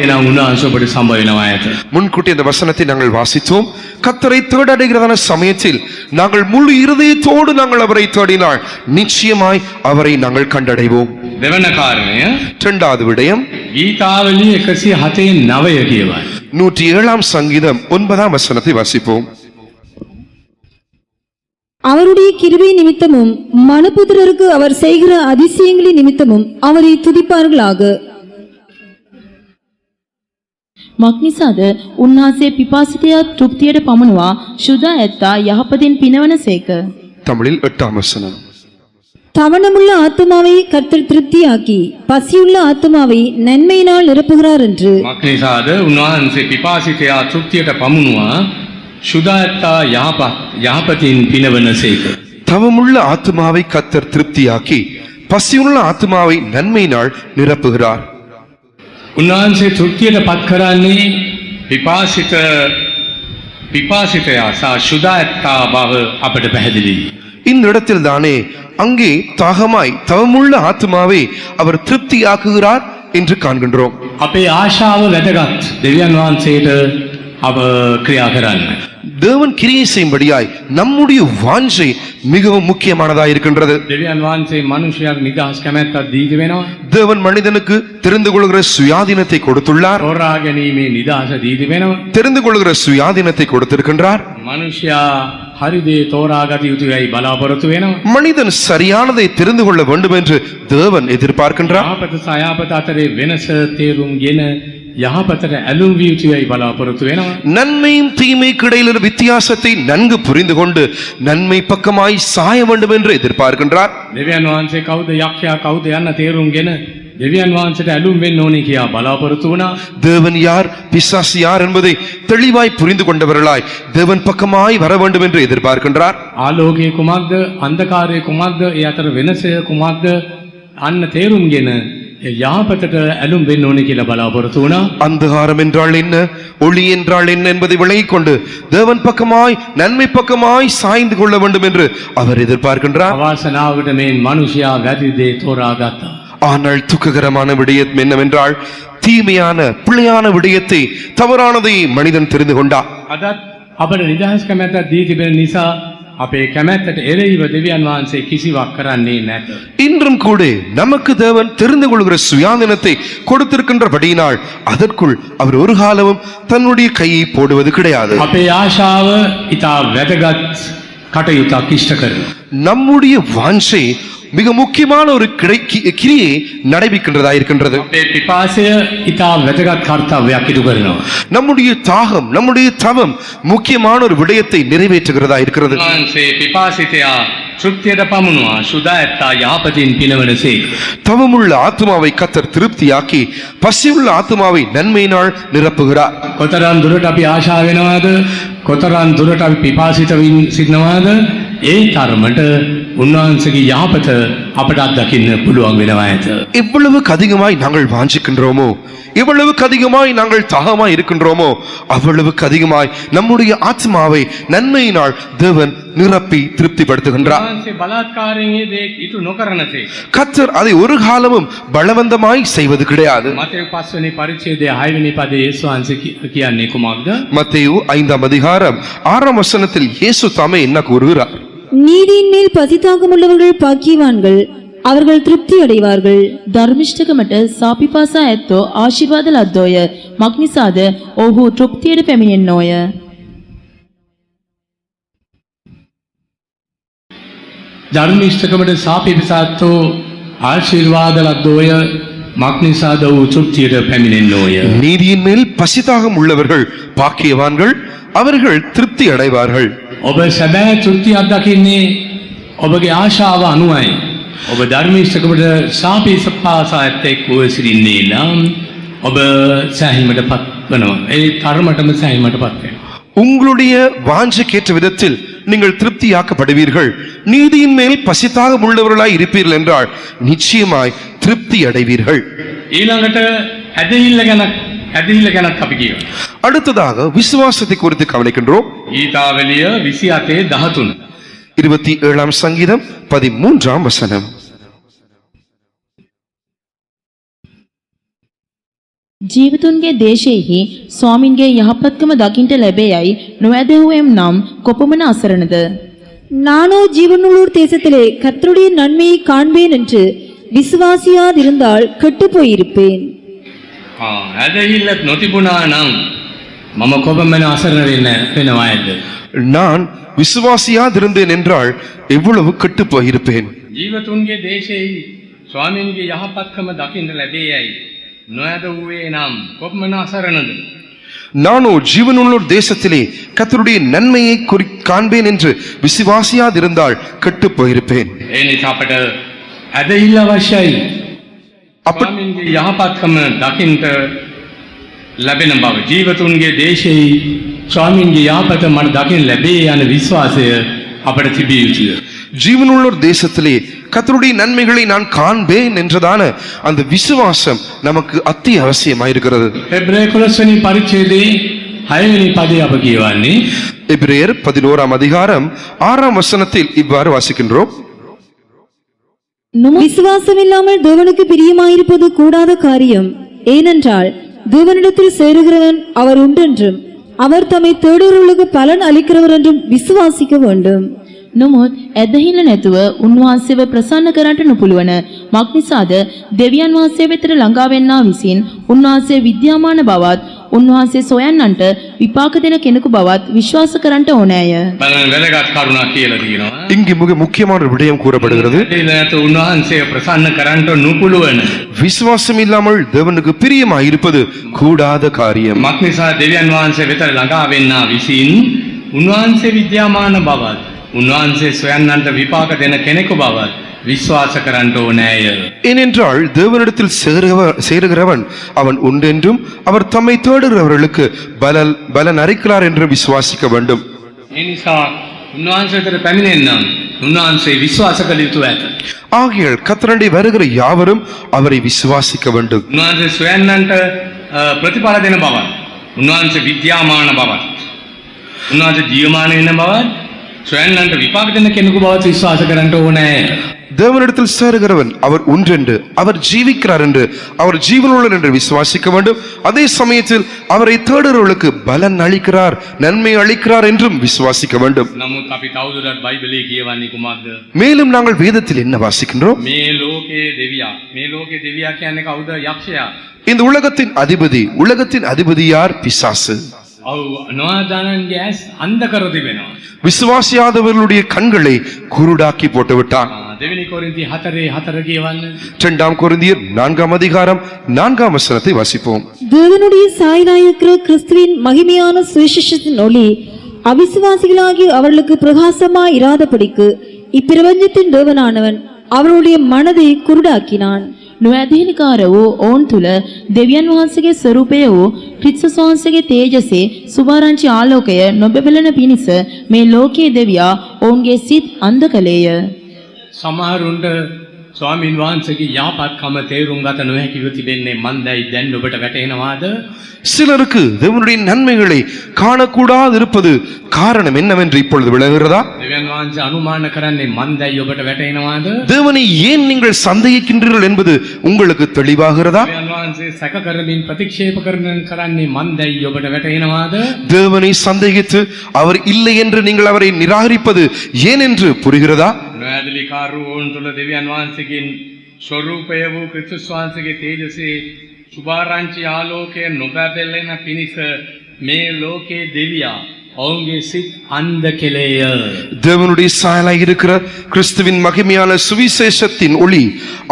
එනම් උන්වහන්සේ ඔබට සම්භ වෙනවා ඇත. முன்கூட்டி அந்த வசனத்தை நாங்கள் வாசித்தோம். கர்த்தரை தேடடைகிறதான சமயத்தில் நாங்கள் முழு இருதயத்தோடு நாங்கள் அவரை தேடினால் நிச்சயமாய் அவரை நாங்கள் கண்டடைவோம். දෙවන කාරණය இரண்டாவது விடயம் ගීතාවලිය 107 9 කියවයි. 107 சங்கீதம் 9 வசனத்தை வாசிப்போம். அவருடைய கிருபை நிமித்தமும் மனுபுத்திரருக்கு அவர் செய்கிற அதிசயங்களின் நிமித்தமும் அவரை துதிப்பார்களாக. මක්නිසාද උන්වහන්සේ පිපාසිතයා තෘප්තියට පමනුවා ශුද්ධ ඇත්තා යහපතින් පිනවන සේක. தமிழில் 8 வசனம். தவணமுள்ள ஆத்துமாவை கர்த்தர் திருப்தியாக்கி பசியுள்ள ஆத்துமாவை நன்மையினால் நிரப்புகிறார் என்று. මක්නිසාද උන්වහන්සේ පිපාසිතයා තෘප්තියට පමුණුවා ශුද්ධත්තා යහපතින් පිනවන සේක. தவமுள்ள ஆத்துமாவை கர்த்தர் திருப்தியாக்கி பசியுள்ள ஆத்துமாவை நன்மையினால் நிரப்புகிறார். උන්වහන්සේ තෘප්තියට පත් කරන්නේ පිපාසිතයා සහ ශුද්ධත්තා බව අපට පැහැදිලියි. இந்த இடத்தில் தானே அங்கே தாகமாய் தவமுள்ள ஆத்துமாவை அவர் திருப்தியாக்குகிறார் என்று காண்கின்றோம். අපේ ආශාව වැදගත් දෙවියන් වහන්සේට අප ක්‍රියා කරන්න. தேவன் கிரியை செய்யும்படியாய் நம்முடைய வாஞ்சை மிகவும் முக்கியமானதாக இருக்கின்றது. දෙවියන් වහන්සේ මනුෂ්‍යයාට නිදහස් කැමැත්තක් දීක වෙනවා. தேவன் மனிதனுக்கு தெரிந்து கொள்கிற சுயாதீனத்தை கொடுத்துள்ளார். තෝරා ගැනීමේ නිදහස දීක වෙනවා. தெரிந்து கொள்கிற சுயாதீனத்தை கொடுத்திருக்கின்றார். මනුෂ්‍යයා හරි දේ තෝරාගත යුතුයයි බලාපොරොත්තු වෙනවා. மனிதன் சரியானதை தெரிந்து கொள்ள வேண்டும் என்று தேவன் எதிர்பார்க்கின்றார். යහපත සහ අයහපත අතරේ වෙනස තේරුම්ගෙන යහපතට ඇලුම් විය යුතුයයි බලාපොරොත්තු වෙනවා. நன்மையும் தீமைக்கு இடையிலான வித்தியாசத்தை நன்கு புரிந்து கொண்டு நன்மை பக்கமாய் சாய வேண்டும் என்று எதிர்பார்க்கின்றார். දෙවියන් වහන්සේ කවුද යක්ෂයා කවුද යන්න තේරුම්ගෙන දෙවියන් වහන්සේට ඇලුම් වෙන්න ඕනේ කියා බලාපොරොත්තු වුණා. தேவன் யார் பிசாசு யார் என்பதை தெளிவாய் புரிந்து கொண்டவர்களாய் தேவன் பக்கமாய் வர வேண்டும் என்று எதிர்பார்க்கின்றார். ආලෝකයේ කුමක්ද අන්ධකාරයේ කුමක්ද ඒ අතර වෙනස කුමක්ද අන්න තේරුම්ගෙන යහපතට ඇලුම් වෙන්න ඕනේ කියලා බලාපොරොත්තු වුණා. அந்தகாரம் என்றால் என்ன ஒளி என்றால் என்ன என்பதை விளங்கிக் கொண்டு தேவன் பக்கமாய் நன்மை பக்கமாய் சாய்ந்து கொள்ள வேண்டும் என்று அவர் எதிர்பார்க்கின்றார். අවාසනාවට මේ මිනිසයා වැරදි දේ තෝරාගත්තා. ஆனால் துக்ககரமான விடயம் என்னவென்றால் தீமையான பிழையான விடயத்தை தவறானதை மனிதன் தெரிந்து கொண்டார். අදත් අපට නිදහස් කැමැත්තක් දී තිබෙන නිසා අපේ කැමැත්තට එරෙහිව දෙවියන් වහන්සේ කිසිවක් කරන්නේ නැත. இன்றும் கூட நமக்கு தேவன் தெரிந்து கொள்கிற சுயாதீனத்தை கொடுத்திருக்கின்றபடியினால் அதற்குள் அவர் ஒரு காலமும் தன்னுடைய கையை போடுவது கிடையாது. අපේ ආශාව ඉතා වැදගත් කටයුත්තක් ඉෂ්ට කරනවා. நம்முடைய வாஞ்சை மிக முக்கியமான ஒரு கிரியை நடைபெறுகின்றதா இருக்கின்றது. අපේ පිපාසය ඉතා වැදගත් කර්තව්‍යයක් ඉටු කරනවා. நம்முடைய தாகம் நம்முடைய தவம் முக்கியமான ஒரு விடயத்தை நிறைவேற்றுகிறதா இருக்கிறது. වහන්සේ පිපාසිතයා තෘප්තියට පමුණුවා ශුද්ධ ඇත්තා යහපතින් පිනවනසේ. தவமுள்ள ஆத்மாவை கர்த்தர் திருப்தியாக்கி பசியுள்ள ஆத்மாவை நன்மையினால் நிரப்புகிறார். කොතරම් දුරට අපි ආශා වෙනවද? කොතරම් දුරට අපි පිපාසිත සිටිනවද? ඒ තරමට උන්වහන්සේගේ යහපත අපට අත්දකින්න පුළුවන් වෙනවා ඇත. எவ்வளவுக்கு அதிகமாய் நாங்கள் வாஞ்சிக்கின்றோமோ எவ்வளவுக்கு அதிகமாய் நாங்கள் தாகமாய் இருக்கின்றோமோ அவ்வளவுக்கு அதிகமாய் நம்முடைய ஆத்மாவை நன்மையினால் தேவன் நிரப்பி திருப்திப்படுத்துகின்றார். උන්වහන්සේ බලාත්කාරයෙන් මේ දේ ඉටු නොකරනසේ. கர்த்தர் அதை ஒரு காலமும் பலவந்தமாய் செய்வது கிடையாது. මතෙව් 5 වෙනි පරිච්ඡේදයේ 6 වෙනි පදයේ යේසුස් වහන්සේ කියන්නේ කුමක්ද? மத்தேயு 5 அதிகாரம் 6 வசனத்தில் இயேசு தாமே என்ன கூறுகிறார்? நீதியின் மேல் பசிதாகமுள்ளவர்கள் பாக்கியவான்கள், அவர்கள் திருப்தி அடைவார்கள். ධර්මිෂ්ඨකමට සාපිපාසා ඇත්තෝ ආශිර්වාද ලද්දෝය. මක්නිසාද ඔහු තෘප්තියට පැමිණෙන්නෝය. ධර්මිෂ්ඨකමට සාපිපාසාත්තෝ ආශිර්වාද ලද්දෝය මක්නිසාද වූ තෘප්තියට පැමිණෙන්නෝය. நீதியின் மேல் பசிதாகம் உள்ளவர்கள் பாக்கியவான்கள், அவர்கள் திருப்தி அடைவார்கள். ඔබ සැබෑ තෘප්තිය අත්දකින්නේ ඔබගේ ආශාව අනුවයි. ඔබ ධර්මීෂ්ඨකවට ශාපීස පාසා ඇත්තෙක් වූ සිටින්නේ නම් ඔබ සෑහීමට පත් වෙනවා. ඒ තරමටම සෑහීමට පත් වෙනවා. உங்களுடைய வாஞ்சைக்கேற்ற விதத்தில் நீங்கள் திருப்தியாக்கப்படுவீர்கள். நீதியின் மேல் பசிதாக உள்ளவர்களாய் இருப்பீர்கள் என்றால் நிச்சயமாய் திருப்தி அடைவீர்கள். ඊළඟට ඇදහිල්ල ගැනත් අපි කියනවා. அடுத்ததாக விசுவாசத்தை குறித்து கவனிக்கின்றோம். ගීතාවලිය 28:13. 27ஆம் சங்கீதம் 13ஆம் வசனம். ජීවතුන්ගේ දේශයෙහි ස්වාමින්ගේ යහපත්කම දකින්ට ලැබෙයයි නොඇදහුවෙම් නම් කොපමණ අසරණද. நானோ ஜீவனுள்ளோர் தேசத்திலே கர்த்தருடைய நன்மையை காண்பேன் என்று விசுவாசியாதிருந்தால் கெட்டுப் போயிருப்பேன். ඇදහිල්ලත් නොතිබුණා නම් මම කොපමණ අසරණ වෙනවාද? நான் விசுவாசியாதிருந்தேன் என்றால் எவ்வளவு கெட்டு போயிருப்பேன். ජීවතුන්ගේ දේශයෙහි ස්වාමින්ගේ යහපත්කම දකින්න ලැබෙයයි නොඇදහුවේ නම් කොපමණ අසරණද? நானோ ஜீவனுள்ளோர் தேசத்திலே கர்த்தருடைய நன்மையை காண்பேன் என்று விசுவாசியாதிருந்தால் கெட்டு போயிருப்பேன். ඒ නිසා අපට ඇදහිල්ල අවශ්‍යයි. ස්වාමින්ගේ යහපත්කම දකින්ට ලැබෙන බව, ජීවතුන්ගේ දේශයේ ස්වාමින්ගේ යහපත මට දකින්න ලැබේ යන විශ්වාසය අපට තිබිය යුතුය. ஜீவனுள்ளோர் தேசத்திலே கர்த்தருடைய நன்மைகளை நான் காண்பேன் என்றதான அந்த விசுவாசம் நமக்கு அத்தியாவசியமாயிருக்கிறது. එබ්‍රේ 11 වෙනි පරිච්ඡේදයේ 6 වෙනි පදයේ අප කියවන්නේ எபிரேயர் 11ஆம் அதிகாரம் 6ஆம் வசனத்தில் இவ்வாறு வாசிக்கின்றோம். விசுவாசம் இல்லாமல் தேவனுக்கு பிரியமாயிருப்பது கூடாத காரியம். ஏனென்றால் தேவனிடத்தில் சேருகிறவன் அவர் உண்டென்றும் அவர் தம்மை தேடுகிறவர்களுக்கு பலன் அளிக்கிறவர் என்றும் விசுவாசிக்க வேண்டும். නොමුත් ඇදහිල්ල නැතුව උන්වහන්සේව ප්‍රසන්න කරන්නට නොපුළුවන මක්නිසාද දෙවියන් වහන්සේ වෙතට ළඟා වෙන්නා විසින් උන්වහන්සේ විද්‍යාමාන බවත් උන්වහන්සේ සොයන්නන්ට විපාක දෙන කෙනෙකු බවත් විශ්වාස කරන්නට ඕනෑය. වැදගත් කරුණක් කියලා තියෙනවා. இங்கு மிக முக்கியமான ஒரு விடயம் கூறப்படுகிறது. උන්වහන්සේ ප්‍රසන්න කරන්නට නොපුළුවන விசுவாசம் இல்லாமல் தேவனுக்கு பிரியமாய் இருப்பது கூடாத காரியம். මක්නිසා දෙවියන් වහන්සේ වෙතට ළඟා වෙන්නා විසින් උන්වහන්සේ විද්‍යාමාන බවත් උන්වහන්සේ සොයන්නන්ට විපාක දෙන කෙනෙකු බවත් විශ්වාස කරන්න ඕනෑය. ஏனென்றால் தேவனிடத்தில் சேருகிறவன் அவன் உண்டென்றும் அவர் தம்மை தேடுகிறவர்களுக்கு பலன் அளிக்கிறார் என்று விசுவாசிக்க வேண்டும். ඒ නිසා උන්වහන්සේ වෙතට පැමිණෙන්නම් උන්වහන්සේ විශ්වාස කළ යුතු ඇත. ஆகையால் கர்த்தருடைய வருகிற யாவரும் அவரை விசுவாசிக்க வேண்டும். උන්වහන්සේ සොයන්නන්ට ප්‍රතිඵල දෙන බවත් උන්වහන්සේ විද්‍යාමාන බවත් උන්වහන්සේ ජීවමාන වෙන බවත් සොයන්නන්ට විපාක දෙන කෙනෙකු බවත් විශ්වාස කරන්න ඕනේ. தேவனிடத்தில் சேருகிறவன் அவர் ஒன்றென்று அவர் ஜீவிக்கிறார் என்று அவர் ஜீவனுள்ளவர் என்று விசுவாசிக்க வேண்டும். அதே சமயத்தில் அவரை தேடுகிறவர்களுக்கு பலன் அளிக்கிறார் நன்மை அளிக்கிறார் என்றும் விசுவாசிக்க வேண்டும். නමුත් අපි තවදුරටත් බයිබලයේ කියවන්නේ කුමක්ද? மேலும் நாங்கள் வேதத்தில் என்ன வாசிக்கின்றோம்? මේ ලෝකයේ දෙවියා කියන්නේ කවුද? යක්ෂයා. இந்த உலகத்தின் அதிபதி யார்? பிசாசு. ඔව් නොඅදානන්ගේ ඇස් අන්ධ කර තිබෙනවා. விசுவாசியாதவர்களுடைய கண்களை குருடாக்கி போட்டு விட்டான். දෙවෙනි කොරින්ති 4:4 කියවන්න. 2 கொரிந்தியர் 4ஆம் அதிகாரம் 4ஆம் வசனத்தை வாசிப்போம். தேவனுடைய சாயலாயிருக்கிற கிறிஸ்துவின் மகிமையான சுவிசேஷத்தின் ஒளி அவிசுவாசிகளாகிய அவர்களுக்கு பிரகாசமாய் இராதபடிக்கு இப்பிரபஞ்சத்தின் தேவனானவன் அவருடைய மனதை குருடாக்கினான். නොඇදහිලිකාර වූ ඔවුන් තුළ දෙවියන් වහන්සේගේ ස්වරූපය වූ ක්‍රිස්තුස් වහන්සේගේ තේජසේ සුභාරංචි ආලෝකය නොබැබලෙන පිණිස මේ ලෝකයේ දෙවියා ඔවුන්ගේ සිත් අන්ධ කළේය. සමහරුන්ට ස්වාමීන් වහන්සේගේ යාපත්කම තේරුම් ගත නොහැකිව තිබෙන්නේ මන්දයි දැන් ඔබට වැටහෙනවාද? சிலருக்கு தேவனுடைய நன்மைகளை காணக்கூடாது இருப்பது காரணம் என்னவென்று இப்பொழுது விளங்குகிறதா? දෙවියන් වහන්සේ අනුමාන කරන්නේ මන්දයි ඔබට වැටහෙනවාද? தேவனை ஏன் நீங்கள் சந்தேகிக்கின்றீர்கள் என்பது உங்களுக்கு தெளிவாகிறதா? දෙවියන් වහන්සේ සැක කරමින් ප්‍රතික්ෂේප කරන්නේ මන්දයි ඔබට වැටහෙනවාද? தேவனை சந்தேகித்து அவர் இல்லை என்று நீங்கள் அவரை நிராகரிப்பது ஏன் என்று புரிகிறதா? නොඇදලිකාරු වුන් තුළ දෙවියන් වහන්සේගෙන් ස්වරූපය වූ ක්‍රිස්තුස් වහන්සේගේ තේජසේ සුභාරංචි ආලෝකය නොබැබලෙන පිණිස මේ ලෝකයේ දෙවියා ඔවුන්ගේ සිත් අන්ධ කෙලේය. தேவனுடைய சாயலாய் இருக்கிற கிறிஸ்துவின் மகிமையான சுவிசேஷத்தின் ஒளி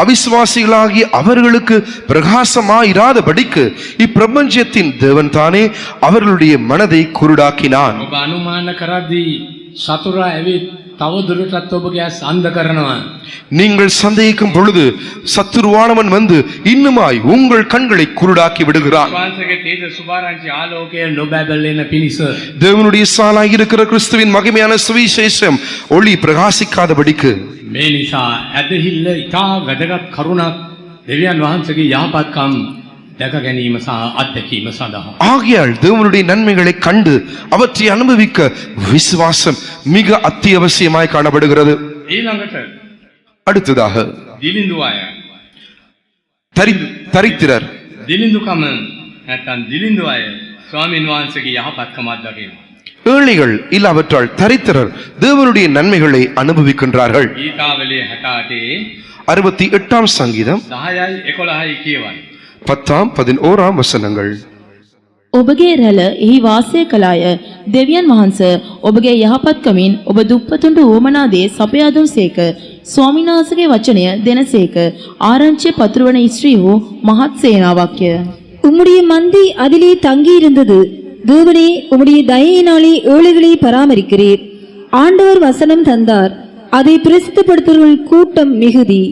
அவிசுவாசிகளாகிய அவர்களுக்கு பிரகாசமாயிராதபடிக்கு இப்பிரபஞ்சத்தின் தேவன் தானே அவர்களுடைய மனதை குருடாக்கினான். ඔබ අනුමාන කරද්දී සතුරා ඇවිත් තවදුරටත් ඔබගේ ඇස් අන්ධ කරනවා. நீங்கள் சந்தேகிக்கும் பொழுது சத்துருவானவன் வந்து இன்னுமாய் உங்கள் கண்களை குருடாக்கி விடுகிறான். වහන්සේගේ තේජ සුභාරංචි ආලෝකය නොබැබලෙන පිණිස தேவனுடைய சாலாய் இருக்கிற கிறிஸ்துவின் மகிமையான சுவிசேஷம் ஒளி பிரகாசிக்காதபடிக்கு මේ නිසා ඇදහිල්ල ඉතා වැදගත් කරුණක් දෙවියන් වහන්සේගේ යහපත්කම් දැක ගැනීම සහ අත්දැකීම සඳහා. ஆகையால் தேவனுடைய நன்மைகளை கண்டு அவற்றை அனுபவிக்க விசுவாசம் மிக அத்தியாவசியமாய் காணப்படுகிறது. ඊළඟට அடுத்ததாக දිලිඳු අය தரித்திரர் දිලිඳුකම නැත්නම් දිලිඳු අය ස්වාමීන් වහන්සේගේ යහපත්කම අත්දකිනවා. ஏழைகள் இல்லாவற்றால் தரித்திரர் தேவனுடைய நன்மைகளை அனுபவிக்கின்றார்கள். ගීතාවලිය 68 68ஆம் சங்கீதம் 10යි 11යි කියවන්නේ. 10ஆம் 11ஆம் வசனங்கள். ඔබගේ රැළ එහි වාසය කළාය. දෙවියන් වහන්ස ඔබගේ යහපත්කමින් ඔබ දුප්පතුන්ට උවමනා දේ සපයා දුන්සේක. ස්වාමීන් වහන්සේගේ වචනය දෙනසේක. ආරංචිය පතුරවන ස්ත්‍රීහු මහත් සේනාවක්ය. உம்முடைய மந்தை அதிலே தங்கியிருந்தது. தேவனே, உம்முடைய தயையினாலே ஏழைகளை பராமரிக்கிறீர். ஆண்டவர் வசனம் தந்தார், அதை பிரசித்தப்படுத்துவர்கள் கூட்டம் மிகுதி.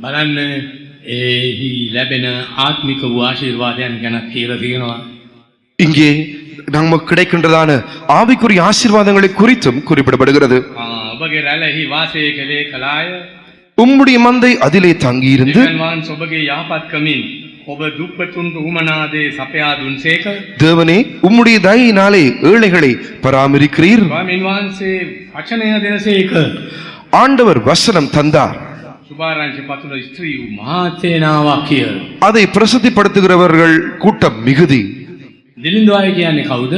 බලන්න එහි ලැබෙන ආත්මික වූ ආශිර්වාදයන් ගැන කියලා තියෙනවා. இங்கே நமக்கு கிடைக்கின்றதான ஆவிக்குரிய ஆசீர்வாதங்களை குறித்தும் குறிப்பிடப்படுகிறது. ඔබගේ රැළෙහි වාසය කළේ කලාය. உம்முடைய மந்தை அதிலே தங்கியிருந்து දෙවියන් වහන්සේ ඔබගේ යහපත්කමින් ඔබ දුප්පතුන්ට උවමනා දේ සපයා දුන්සේක. தேவனே, உம்முடைய தயையினாலே ஏழைகளை பராமரிக்கிறீர். ස්වාමීන් වහන්සේ වචනය දෙනසේක. ஆண்டவர் வசனம் தந்தார். සුභාරංචි පතුල ස්ත්‍රී වූ මහත් සේනාවක්ය. அதை பிரசித்திப்படுத்துகிறவர்கள் கூட்டம் மிகுதி. දිලිඳු අය කියන්නේ කවුද?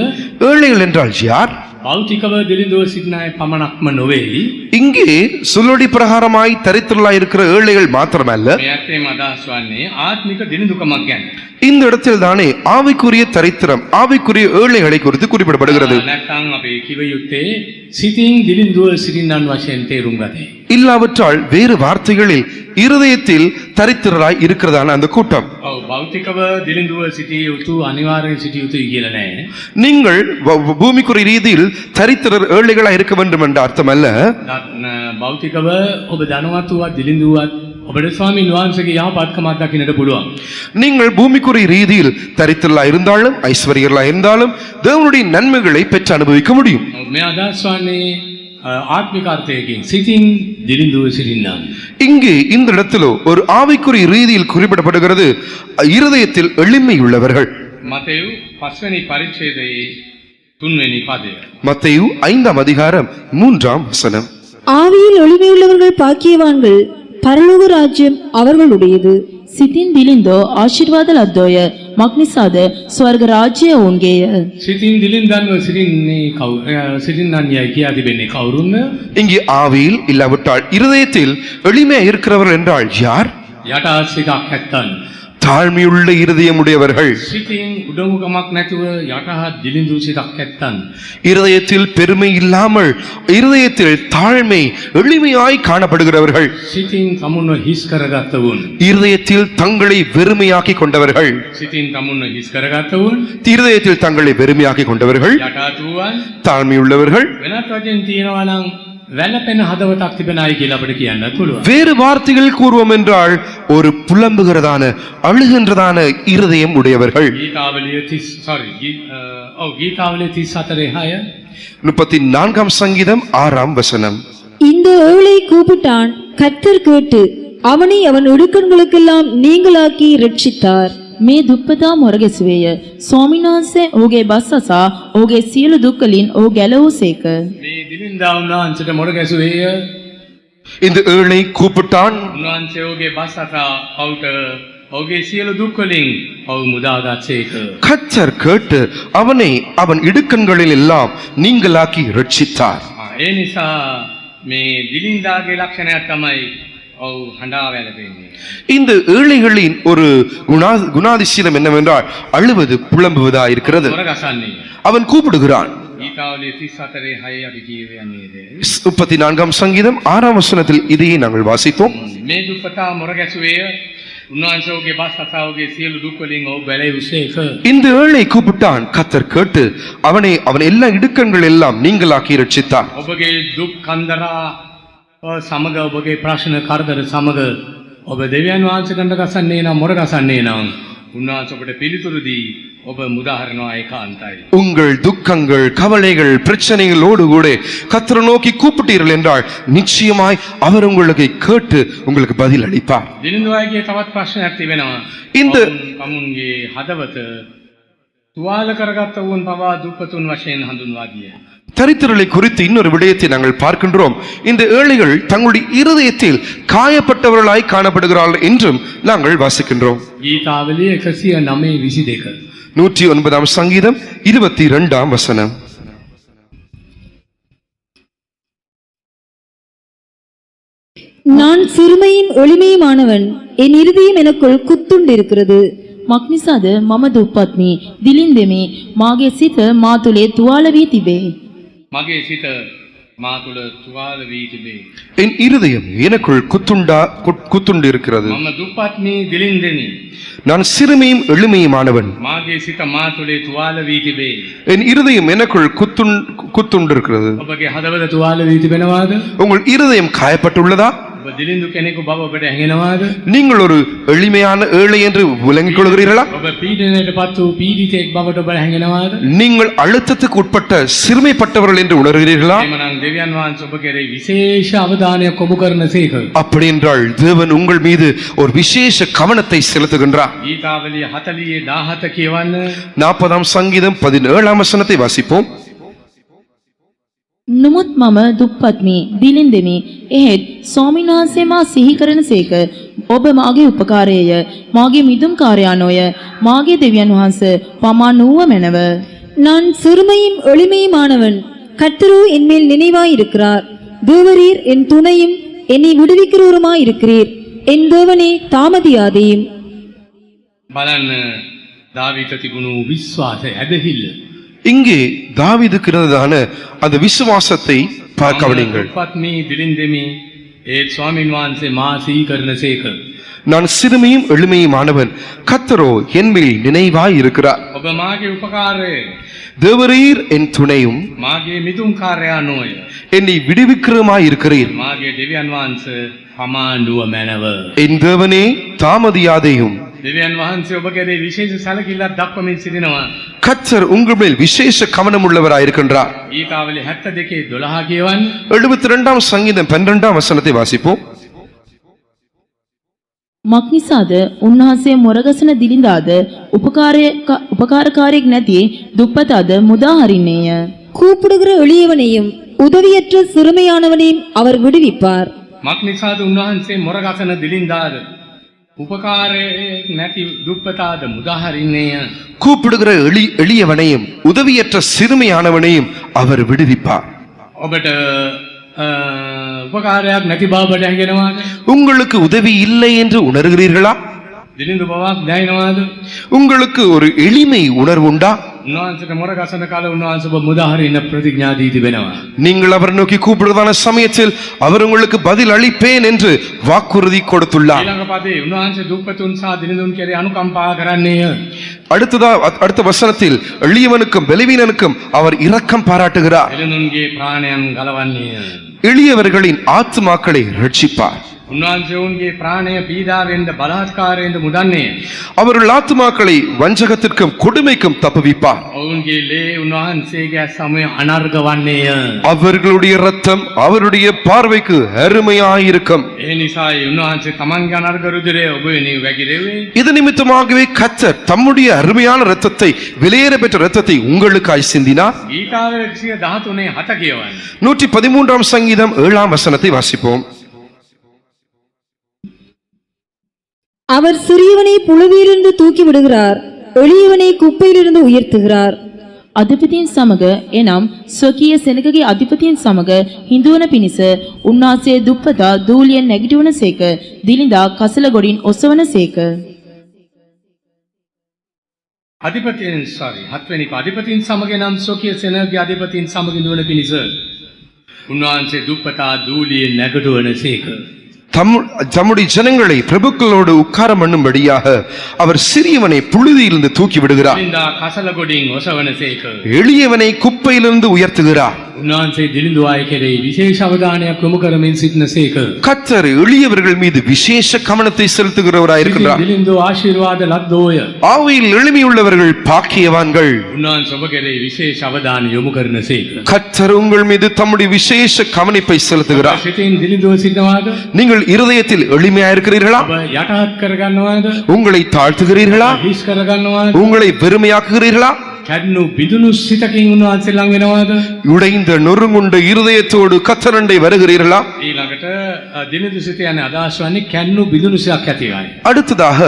ஏழைகள் என்றால் யார்? භෞතිකව දිලිඳුව සිටින අය පමණක්ම නොවේයි. இங்கே சொல்லடி பிரகாரமாய் தரித்திரலாய் இருக்கிற ஏழைகள் மாத்திரமல்ல, මේ ඇත්තේම අදහස් වන්නේ ආත්මික දිලිඳුකමක් ගැන. இந்த இடத்தில் தானே ஆவிக்குரிய தரித்திரம், ஆவிக்குரிய ஏழைகளை குறித்து குறிப்பிடப்படுகிறது. නැත්නම් අපි කිව යුත්තේ සිතින් දිලිඳුව සිටින්නන් වශයෙන් තේරුම් ගතේ. இல்லாவிட்டால் வேறு வார்த்தைகளில் இருதயத்தில் தரித்திரராய் இருக்கிறதான அந்த கூட்டம். ඔව් භෞතිකව දිලිඳුව සිටිය යුතු අනිවාර්යෙන් සිටිය යුතුයි කියලා නෑ. நீங்கள் பூமிக்குரிய ரீதியில் தரித்திரர் ஏழைகளாய் இருக்க வேண்டும் என்ற அர்த்தம் அல்ல. භෞතිකව ඔබ ධනවත් වුවත් දිලිඳුවත් ඔබට ස්වාමීන් වහන්සේගේ යහපත්කමක් දකින්නට පුළුවන්. நீங்கள் பூமிக்குரிய ரீதியில் தரித்திரலாய் இருந்தாலும் ஐஸ்வர்யர்களாய் இருந்தாலும் தேவனுடைய நன்மைகளை பெற்று அனுபவிக்க முடியும். මේ අදහස් වන්නේ ආත්මික අර්ථයකින් සිතින් දිලිඳුව සිටින්නන්. இங்கே இந்த இடத்திலோ ஒரு ஆவிக்குரிய ரீதியில் குறிப்பிடப்படுகிறது, இருதயத்தில் எளிமை உள்ளவர்கள். මතෙව් 5 වෙනි පරිච්ඡේදයේ 3 වෙනි පදය. மத்தேயு 5ஆம் அதிகாரம் 3ஆம் வசனம். ஆவியில் ஒளிமையுள்ளவர்கள் பாக்கியவான்கள், பரலோக ராஜ்யம் அவர்களுடையது. සිතින් දිලින්දෝ ආශිර්වාද ලද්දෝය. මක්නිසාද ස්වර්ග රාජ්‍යය ඔවුන්ගේය. සිතින් දිලින්දන්ව සිටින්නේ සිටින්නන් යයි කියා තිබෙන්නේ කවුරුන්ද? இங்கே ஆவியில் இல்லாவிட்டால் இருதயத்தில் எளிமையா இருக்கிறவர் என்றால் யார்? යටා සිතක් ඇත්තන්. தாழ்மையுள்ள இருதயமுடையவர்கள். සිතින් උඩඟුකමක් නැතුව යටහත් දිලිඳු සිතක් ඇත්තන්. இருதயத்தில் பெருமை இல்லாமல் இருதயத்தில் தாழ்மை எளிமையாய் காணப்படுகிறவர்கள். සිතින් තමුන්ව හිස් කරගත්තවුන්. இருதயத்தில் தங்களை வெறுமையாக்கி கொண்டவர்கள். සිතින් තමුන්ව හිස් කරගත්තවුන්. இருதயத்தில் தங்களை வெறுமையாக்கி கொண்டவர்கள், යටහත් වූවන් தாழ்மையுள்ளவர்கள். වෙනත් වචෙන් තියෙනවා නම් වැළපෙන හදවතක් තිබෙන අය කියලා අපිට කියන්න පුළුවන්. வேறு வார்த்தைகள் கூறுவோம் என்றால் ஒரு புலம்புகிறதான அழுகின்றதான இருதயம் உடையவர்கள். ගීතාවලිය 34:6 34ஆம் சங்கீதம் 6ஆம் வசனம். இந்த ஏழை கூப்பிட்டான், கர்த்தர் கேட்டு அவனை அவன் இடுக்கண்களுக்கெல்லாம் நீங்களாக்கி ரட்சித்தார். මේ දුප්පතා මොරගැසුවේය. ස්වාමීන් වහන්සේ ඔහුගේ බස් අසා ඔහුගේ සියලු දුක්වලින් ඔහු ගැලවූසේක. මේ දිලින්දා උන්වහන්සේට මොඩ ගැසුවේය. இந்த ஏழை கூப்பிட்டான், උන්වහන්සේ ඔහුගේ බස් අසා ඔහුට ඔහුගේ සියලු දුක් වලින් ඔහු මුදාගත්සේක. கர்த்தர் கேட்டு அவனை அவன் இடுக்கண்களில் எல்லாம் நீங்களாக்கி ரட்சித்தார். ඒ නිසා මේ දිලින්දාගේ ලක්ෂණයක් තමයි ඔව් හඬා වැළපෙන්නේ. இந்த ஏழைகளின் ஒரு குணாதிசயம் என்னவென்றால் அழுவது புலம்புவதா இருக்கிறது. මොර ගසන්නේ. அவன் கூப்பிடுகிறான். ගීතාවලිය 34:6 අපි කියවන්නේද? 34ஆம் சங்கீதம் 6ஆம் வசனத்தில் இதையே நாங்கள் வாசித்தோம். මේ දුප්පතා මොර ගැසුවේය. උන්වහන්සේ ඔහුගේ බස් අසාවගේ සියලු දුක් වලින් ඔහු බැලෙව්සේක. இந்த ஏழை கூப்பிட்டான், கத்தர் கேட்டு அவனை அவன் எல்லா இடுக்கண்கள் எல்லாம் நீங்களாக்கி ரட்சித்தார். ඔබගේ දුක් කන්දරා සමග ඔබගේ ප්‍රශ්න කරදර සමග ඔබ දෙවියන් වහන්සේ කණ්ඩ ගසන්නේ නම් මොර ගසන්නේ නම් උන්වහන්සේ ඔබට පිළිතුරු දී ඔබ මුදාහරනවා ඒකාන්තයි. உங்கள் துக்கங்கள் கவலைகள் பிரச்சனைகளோடு கூட கத்தரை நோக்கி கூப்பிட்டீர்கள் என்றால் நிச்சயமாய் அவர் உங்களுக்கு கேட்டு உங்களுக்கு பதில் அளிப்பார். දිනදුවයිගේ තවත් ප්‍රශ්නයක් තිබෙනවා. இந்த- තමුන්ගේ හදවත තුවාල කරගත්ත වුන් පවා දුප්පතුන් වශයෙන් හඳුන්වා ගිය. தரித்திரலை குறித்து இன்னொரு விடயத்தை நாங்கள் பார்க்கின்றோம். இந்த ஏழைகள் தங்களுடைய இருதயத்தில் காயப்பட்டவர்களாய் காணப்படுகிறார்கள் என்றும் நாங்கள் வாசிக்கின்றோம். ගීතාවලිය 109:22. 109ஆம் சங்கீதம் 22ஆம் வசனம். நான் சிறுமையும் எளிமையுமானவன், என் இருதயம் எனக்குள் குத்துண்டிருக்கிறது. මක්නිසාද මම දුප්පත්මි, දිලින්දෙමි, මාගේ සිත මා තුලේ තුවාල වී තිබේ. මගේ සිත මා තුළ තුවාල වී තිබේ. என் இருதயம் எனக்குள் குத்துண்டு இருக்கிறது. මම දුප්පත්නි දිලින්දෙමි. நான் சிறுமையும் எளிமையுமானவன், මාගේ සිත මා තුළේ තුවාල වී තිබේ. என் இருதயம் எனக்குள் குத்துண்டு இருக்கிறது. ඔබගේ හදවත තුවාල වී තිබෙනවාද? உங்கள் இருதயம் காயப்பட்டுள்ளதா? ඔබ දිලින්දු කෙනෙකු බව ඔබට හැඟෙනවාද? நீங்கள் ஒரு எளிமையான ஏழை என்று விளங்கிக் கொள்கிறீர்களா? ඔබ පීඩනයටපත් වූ පීඩිතෙක් බවට ඔබ හැඟෙනවාද? நீங்கள் அழுத்தத்துக்கு உட்பட்ட சிறுமைப்பட்டவர்கள் என்று உணர்கிறீர்களா? එමනම් දෙවියන් වහන්සේ ඔබ කෙරෙහි විශේෂ අවධානයක් ඔබ කරනසේක. அப்படி என்றால் தேவன் உங்கள் மீது ஒரு விசேஷ கவனத்தை செலுத்துகின்றார். ගීතාවලිය 40:17 කියවන්න. 40ஆம் சங்கீதம் 17ஆம் வசனத்தை வாசிப்போம். නමුත් මම දුප්පත්මි, දිලින්දෙමි. එහෙත් ස්වාමීන් වහන්සේ මා සිහි කරනසේක. ඔබ මාගේ උපකාරයය, මාගේ මිදුම් කාර්යානෝය, මාගේ දෙවියන් වහන්සේ පමා නුව මැනව. நான் சிறுமையும் எளிமையுமானவன், கர்த்தரோ என்மேல் நினைவாயிருக்கிறார். தேவரீர் என் துணையும் என்னை விடுவிக்கிறவருமாயிருக்கிறீர். என் தேவனே தாமதியாதேயும். බලන්න දාවීද තිබුණු විශ්වාසය ඇදහිල්ල. இங்கே தாவீதுக்கு இருந்ததான அந்த விசுவாசத்தை கவனியுங்கள். පත්නී දිලින්දෙමි ඒත් ස්වාමීන් වහන්සේ මා සිහි කරනසේක. நான் சிறுமையும் எளிமையுமானவன், கர்த்தரோ என்மேல் நினைவாய் இருக்கிறார். ඔබ මාගේ උපකාරය, தேவரீர் என் துணையும் මාගේ මිදුම් කාර්යානෝය, என்னை விடுவிக்கிறமாய் இருக்கிறீர். මාගේ දෙවියන් වහන්සේ පමාණ්ඩුව මැනව. என் தேவனே தாமதியாதேயும். දෙවියන් වහන්සේ ඔබ කෙරෙහි විශේෂ සැලකිල්ලක් දක්වමින් සිටිනවා. கர்த்தர் உங்கள் மேல் விசேஷ கவனம் உள்ளவராயிருக்கின்றார். ගීතාවලිය 72:12 කියවන්න. 72ஆம் சங்கீதம் 12ஆம் வசனத்தை வாசிப்போம். මක්නිසාද උන්වහන්සේ මොරගසන දිලින්දාද උපකාරකාරයෙක් නැති දුප්පතාද මුදා හරින්නේය. கூப்பிடுகிற எளியவனையும் உதவியற்ற சிறுமையானவனையும் அவர் விடுவிப்பார். මක්නිසාද උන්වහන්සේ මොරගසන දිලින්දාද උපකාරයක් නැති දුප්පතාද මුදාහරින්නේය. கூப்பிடுகிற எளியவனையும் உதவியற்ற சிறுமையானவனையும் அவர் விடுவிப்பார். ඔබට උපකාරයක් නැති බවට හැඟෙනවාද? உங்களுக்கு உதவி இல்லை என்று உணர்கிறீர்களா? දිලින්දු බවක් දැනෙනවාද? உங்களுக்கு ஒரு எளிமை உணர்வுண்டா? උන්වහන්සේට මොරගසන කාලේ උන්වහන්සේ ඔබ මුදාහරින්න ප්‍රතිඥා දී තිබෙනවා. நீங்கள் அவர் நோக்கி கூப்பிடுவதான சமயத்தில் அவர் உங்களுக்கு பதில் அளிப்பேன் என்று வாக்குறுதி கொடுத்துள்ளார். ඊළඟ පදේ උන්වහන්සේ දුප්පතුන් සහ දිලින්දුන් කෙරෙහි අනුකම්පා කරන්නේය. அடுத்த வசனத்தில் எளியவனுக்கும் பலவீனனுக்கும் அவர் இரக்கம் பாராட்டுகிறார். දිලින්දුන්ගේ ප්‍රාණයන් ගලවන්නේය. எளியவர்களின் ஆத்துமாக்களை ரட்சிப்பார். උන්වහන්සේ ඔවුන්ගේ ප්‍රාණය පීඩාවෙන්ද බලාත්කාරයෙන්ද මුදන්නේය. அவர்கள் ஆத்துமாக்களை வஞ்சகத்திற்கும் கொடுமைக்கும் தப்புவிப்பார். ඔවුන්ගේ ලේ උන්වහන්සේගේ සමය අනර්ග වන්නේය. அவர்களுடைய இரத்தம் அவருடைய பார்வைக்கு அருமையாயிருக்கும். ඒ නිසායි උන්වහන්සේ තමන්ගේ අනර්ග රුධිරය ඔබ වෙනුවෙන් වැగిරෙව්වේ. இது நிமித்தமாகவே கர்த்தர் தம்முடைய அருமையான இரத்தத்தை, விலையேற பெற்ற இரத்தத்தை உங்களுக்காய் சிந்தினார். ගීතාවලිය 113:7 කියවන්න. 113ஆம் சங்கீதம் 7ஆம் வசனத்தை வாசிப்போம். அவர் சிறியவனை புழுதியிலிருந்து தூக்கி விடுகிறார், எளியவனை குப்பையிலிருந்து உயர்த்துகிறார். අධිපතියන් සමග එනම් ස්වකීය සෙනගගේ අධිපතියන් සමග හිඳුවන පිණිස උන්වහන්සේ දුප්පතා දූලියෙන් නැගිටවනසේක, දිලිඳා කසල ගොඩින් ඔසවනසේක. අධිපතියන් හත්වෙනි අධිපතියන් සමග නම් ස්වකීය සෙනගගේ අධිපතියන් සමග ඉඳවන පිණිස උන්වහන්සේ දුප්පතා දූලියෙන් නැගිටවනසේක. தம்முடைய ஜனங்களை பிரபுக்களோடு உட்கார பண்ணும்படியாக அவர் சிறியவனை புழுதியிலிருந்து தூக்கி விடுகிறார். දිලින්දා කසල ගොඩින් ඔසවනසේක. எளியவனை குப்பையிலிருந்து உயர்த்துகிறார். උන්වහන්සේ දිලිඳු අය කෙරෙහි විශේෂ අවධානයක් යොමු කරමින් සිටිනසේක. கர்த்தர் எளியவர்கள் மீது விசேஷ கவனத்தை செலுத்துகிறவராய் இருக்கிறார். දිලිඳු ආශිර්වාද ලද්දෝය. ஆவியில் எளிமையுள்ளவர்கள் பாக்கியவான்கள். උන්වහන්සේ ඔබ කෙරෙහි විශේෂ අවධානය යොමු කරනසේක. கர்த்தர் உங்கள் மீது தம்முடைய விசேஷ கவனிப்பை செலுத்துகிறார். සිතින් දිලිඳුව සිටනවාද? நீங்கள் இருதயத்தில் எளிமையா இருக்கிறீர்களா? ඔබ යටහත් කරගන්නවාද? உங்களை தாழ்த்துகிறீர்களா? හිස් කරගන්නවාද? உங்களை வெறுமையாக்குகிறீர்களா? කැඩුණු බිඳුණු සිතකින් උන්වහන්සේ ළඟ වෙනවාද? உடைந்த நொறுங்குண்ட இருதயத்தோடு கர்த்தரண்டை வருகிறீர்களா? ඊළඟට දිලිඳු සිත යන අදහස් වන්නේ කැඩුණු බිඳුණු සිතක් ඇතිවයි. அடுத்ததாக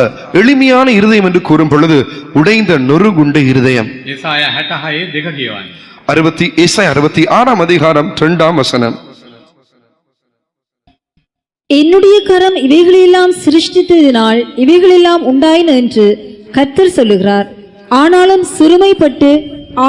எளிமையான இருதயம் என்று கூறும் பொழுது உடைந்த நொறுங்குண்ட இருதயம். යෙසායා 66 2 කියවන්නේ. 66 அதிகாரம் 2ஆம் வசனம். என்னுடைய கரம் இவைகளெல்லாம் சிருஷ்டித்ததினால் இவைகளெல்லாம் உண்டாயின என்று கர்த்தர் சொல்லுகிறார். ஆனாலும் சிறுமைப்பட்டு